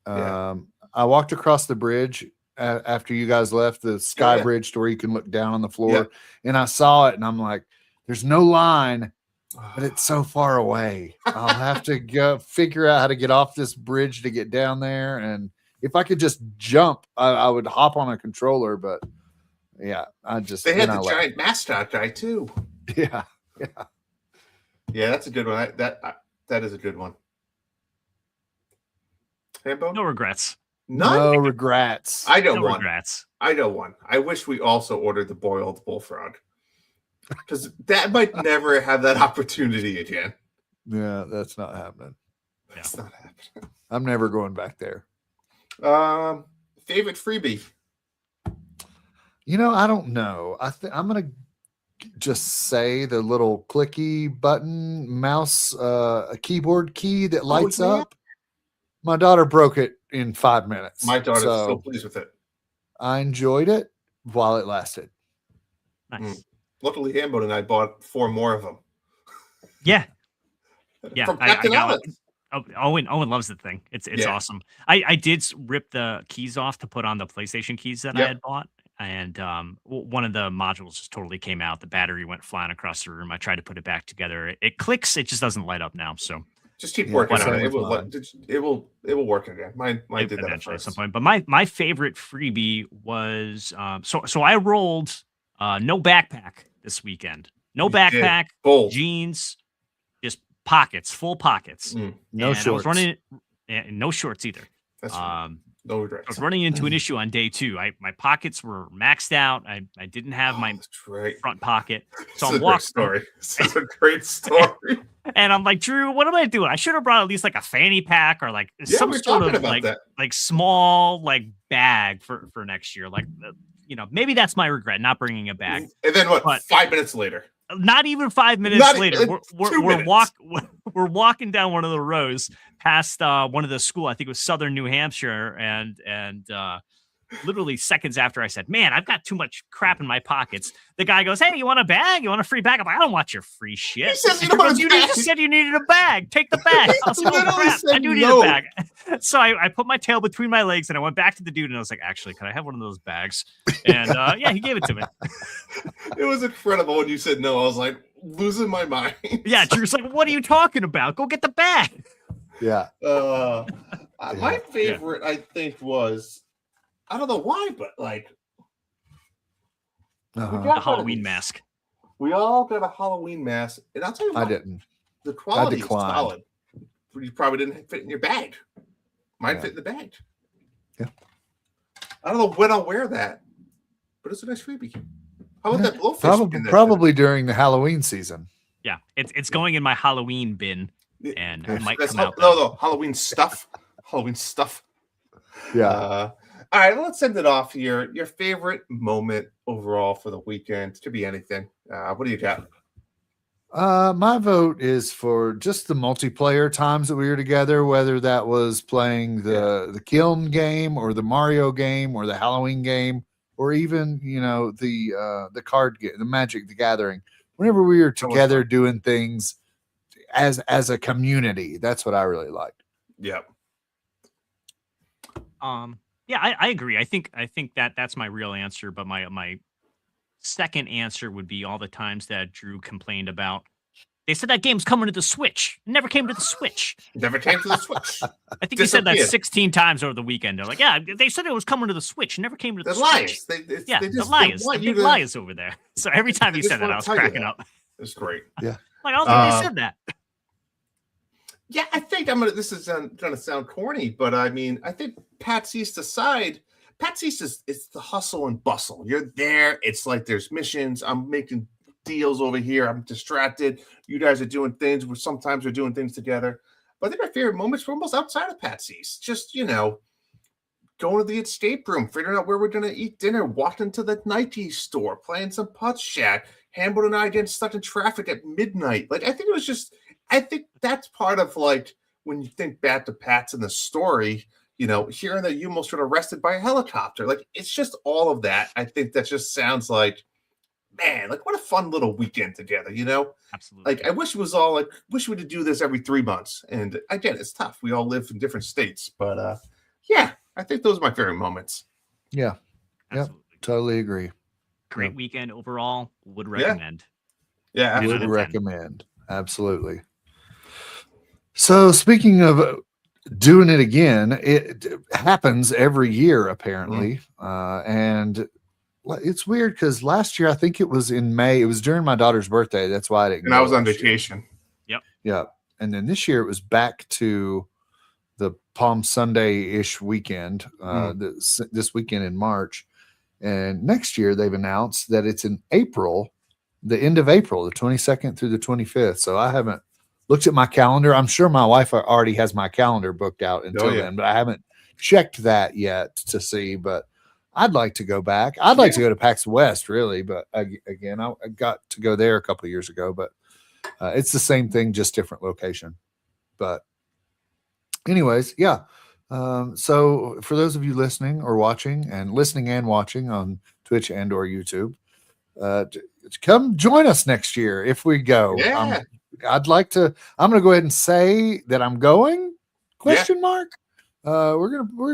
Yeah. I walked across the bridge after you guys left the sky bridge to where you can look down on the floor, and I saw it, and I'm like, "There's no line, but it's so far away. I'll have to go figure out how to get off this bridge to get down there. And if I could just jump, I would hop on a controller. But yeah, they had the giant mascot guy too. Yeah, that's a good one. That is a good one. Hambo? No regrets. None? No regrets. I know No one. regrets. I know one. I wish we also ordered the boiled bullfrog, because that might never have that opportunity again. Yeah, that's not happening. That's not happening. I'm never going back there. Favorite freebie? I don't know. I'm gonna just say the little clicky button mouse, a keyboard key that lights up. My daughter broke it in 5 minutes. My daughter's so pleased with it. I enjoyed it while it lasted. Nice. Luckily, Hambo and I bought 4 more of them. Yeah. From Captain Allen. Owen loves the thing. It's awesome. I did rip the keys off to put on the PlayStation keys that I had bought, and one of the modules just totally came out. The battery went flying across the room. I tried to put it back together. It clicks. It just doesn't light up now. So just keep working on whatever. it. It will work again. Mine did that at Eventually at some first. point. But my favorite freebie was so I rolled no backpack this weekend. No backpack, jeans, just pockets, full pockets. No and shorts. I was running no shorts either. That's no regrets. I was running into an issue on day 2. My pockets were maxed out. I didn't have my front pocket. So I'm walking. It's a great story. And I'm like, Drew, what am I doing? I should have brought at least like a fanny pack or like some sort of like small like bag for next year. Like, maybe that's my regret, not bringing a bag. And then what? 5 minutes later. Not even 5 minutes later, we're walking down one of the rows past one of the school. I think it was Southern New Hampshire, and literally seconds after I said, "Man, I've got too much crap in my pockets." The guy goes, "Hey, you want a bag? You want a free bag?" I'm like, "I don't want your free shit." He says, "You just said you needed a bag. Take the bag." I was like, "Oh crap, I do need a bag." So I put my tail between my legs and I went back to the dude and I was like, "Actually, can I have one of those bags?" And yeah, he gave it to me. It was incredible when you said no. I was like losing my mind. Yeah, Drew's like, "What are you talking about? Go get the bag." Yeah. My favorite, I think, was, I don't know why, but like the Halloween mask. We all got a Halloween mask, and I'll tell you what, I didn't. The quality is solid. You probably didn't fit in your bag. Mine fit in the bag. Yeah. I don't know when I'll wear that, but it's a nice freebie. How about that blowfish? Probably during the Halloween season. Yeah, it's going in my Halloween bin, and it might come out. No, Halloween stuff. Halloween stuff. Yeah. All right, let's end it off here. Your favorite moment overall for the weekend? Could be anything. What do you got? My vote is for just the multiplayer times that we were together, whether that was playing the Kiln game or the Mario game or the Halloween game, or even the card game, the Magic the Gathering. Whenever we were together doing things as a community, that's what I really liked. Yep. Yeah, I agree. I think that's my real answer, but my second answer would be all the times that Drew complained about. They said that game's coming to the Switch. It never came to the Switch. Never came to the Switch. I think he said that 16 times over the weekend. They're like, yeah, they said it was coming to the Switch. It never came to the Switch. The liars. The big liars over there. So every time he said that, I was cracking up. It's great. Yeah. Like, I don't think they said that. Yeah, I think this is gonna sound corny, but I mean, I think PAX East aside, PAX East it's the hustle and bustle. You're there. It's like there's missions. I'm making deals over here. I'm distracted. You guys are doing things. Sometimes we're doing things together. But I think my favorite moments were almost outside of PAX East. Just going to the escape room, figuring out where we're gonna eat dinner, walking to the Nike store, playing some Putt Shack. Hambone and I getting stuck in traffic at midnight. Like, I think that's part of, like, when you think back to PAX and the story, hearing that you almost got arrested by a helicopter. Like, it's just all of that. I think that just sounds like, man, like, what a fun little weekend together, Absolutely. Like, I wish it was all like, wish we could do this every 3 months. And again, it's tough. We all live in different states. But yeah, I think those are my favorite moments. Yeah. Yep. Totally agree. Great weekend overall. Would recommend. Yeah, would recommend. Absolutely. So speaking of doing it again, it happens every year apparently, and it's weird because last year I think it was in May. It was during my daughter's birthday. That's why I didn't. And I was on vacation. Yep. And then this year it was back to the Palm Sunday-ish weekend. This weekend in March. And next year, they've announced that it's in April, the end of April, the 22nd through the 25th. So I haven't looked at my calendar. I'm sure my wife already has my calendar booked out until then, but I haven't checked that yet to see. But I'd like to go back. I'd like to go to PAX West, really. But again, I got to go there a couple of years ago. But it's the same thing, just different location. But anyways, yeah. So for those of you listening or watching and watching on Twitch and or YouTube, come join us next year if we go. Yeah. I'm going to go ahead and say that I'm going ? We're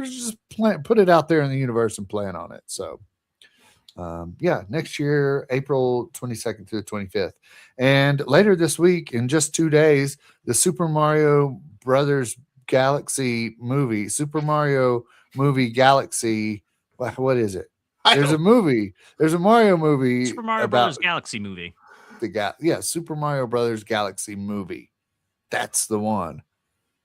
just put it out there in the universe and plan on it. So Next year, April 22nd through the 25th. And later this week, in just 2 days, the Super Mario Brothers Galaxy movie, Super Mario movie Galaxy. What is it? There's a movie. There's a Mario movie Super Mario about Brothers Galaxy movie. Super Mario Brothers Galaxy movie. That's the one.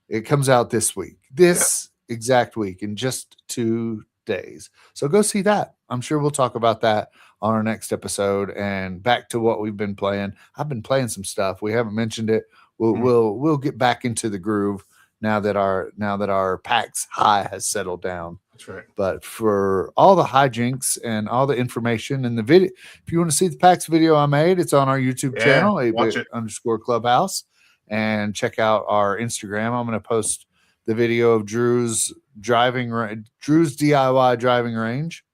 It comes out this week. This exact week in just 2 days. So go see that. I'm sure we'll talk about that on our next episode. And back to what we've been playing. I've been playing some stuff. We haven't mentioned it. We'll get back into the groove now that our PAX high has settled down. That's right. But for all the hijinks and all the information and the video, if you want to see the PAX video I made, it's on our YouTube channel, watch it. _Clubhouse, and check out our Instagram. I'm going to post the video of Drew's DIY driving range,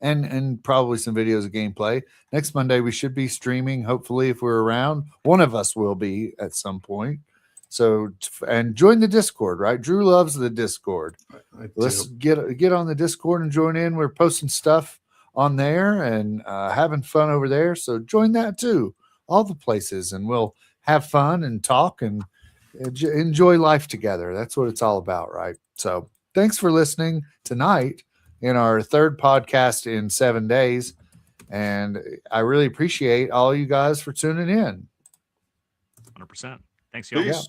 and probably some videos of gameplay. Next Monday we should be streaming. Hopefully, if we're around, one of us will be at some point. So, and join the Discord, right? Drew loves the Discord. Let's get on the Discord and join in. We're posting stuff on there and having fun over there. So join that too. All the places, and we'll have fun and talk and enjoy life together. That's what it's all about, right? So thanks for listening tonight in our third podcast in 7 days. And I really appreciate all you guys for tuning in. 100%. Thanks, y'all. Peace. Yeah.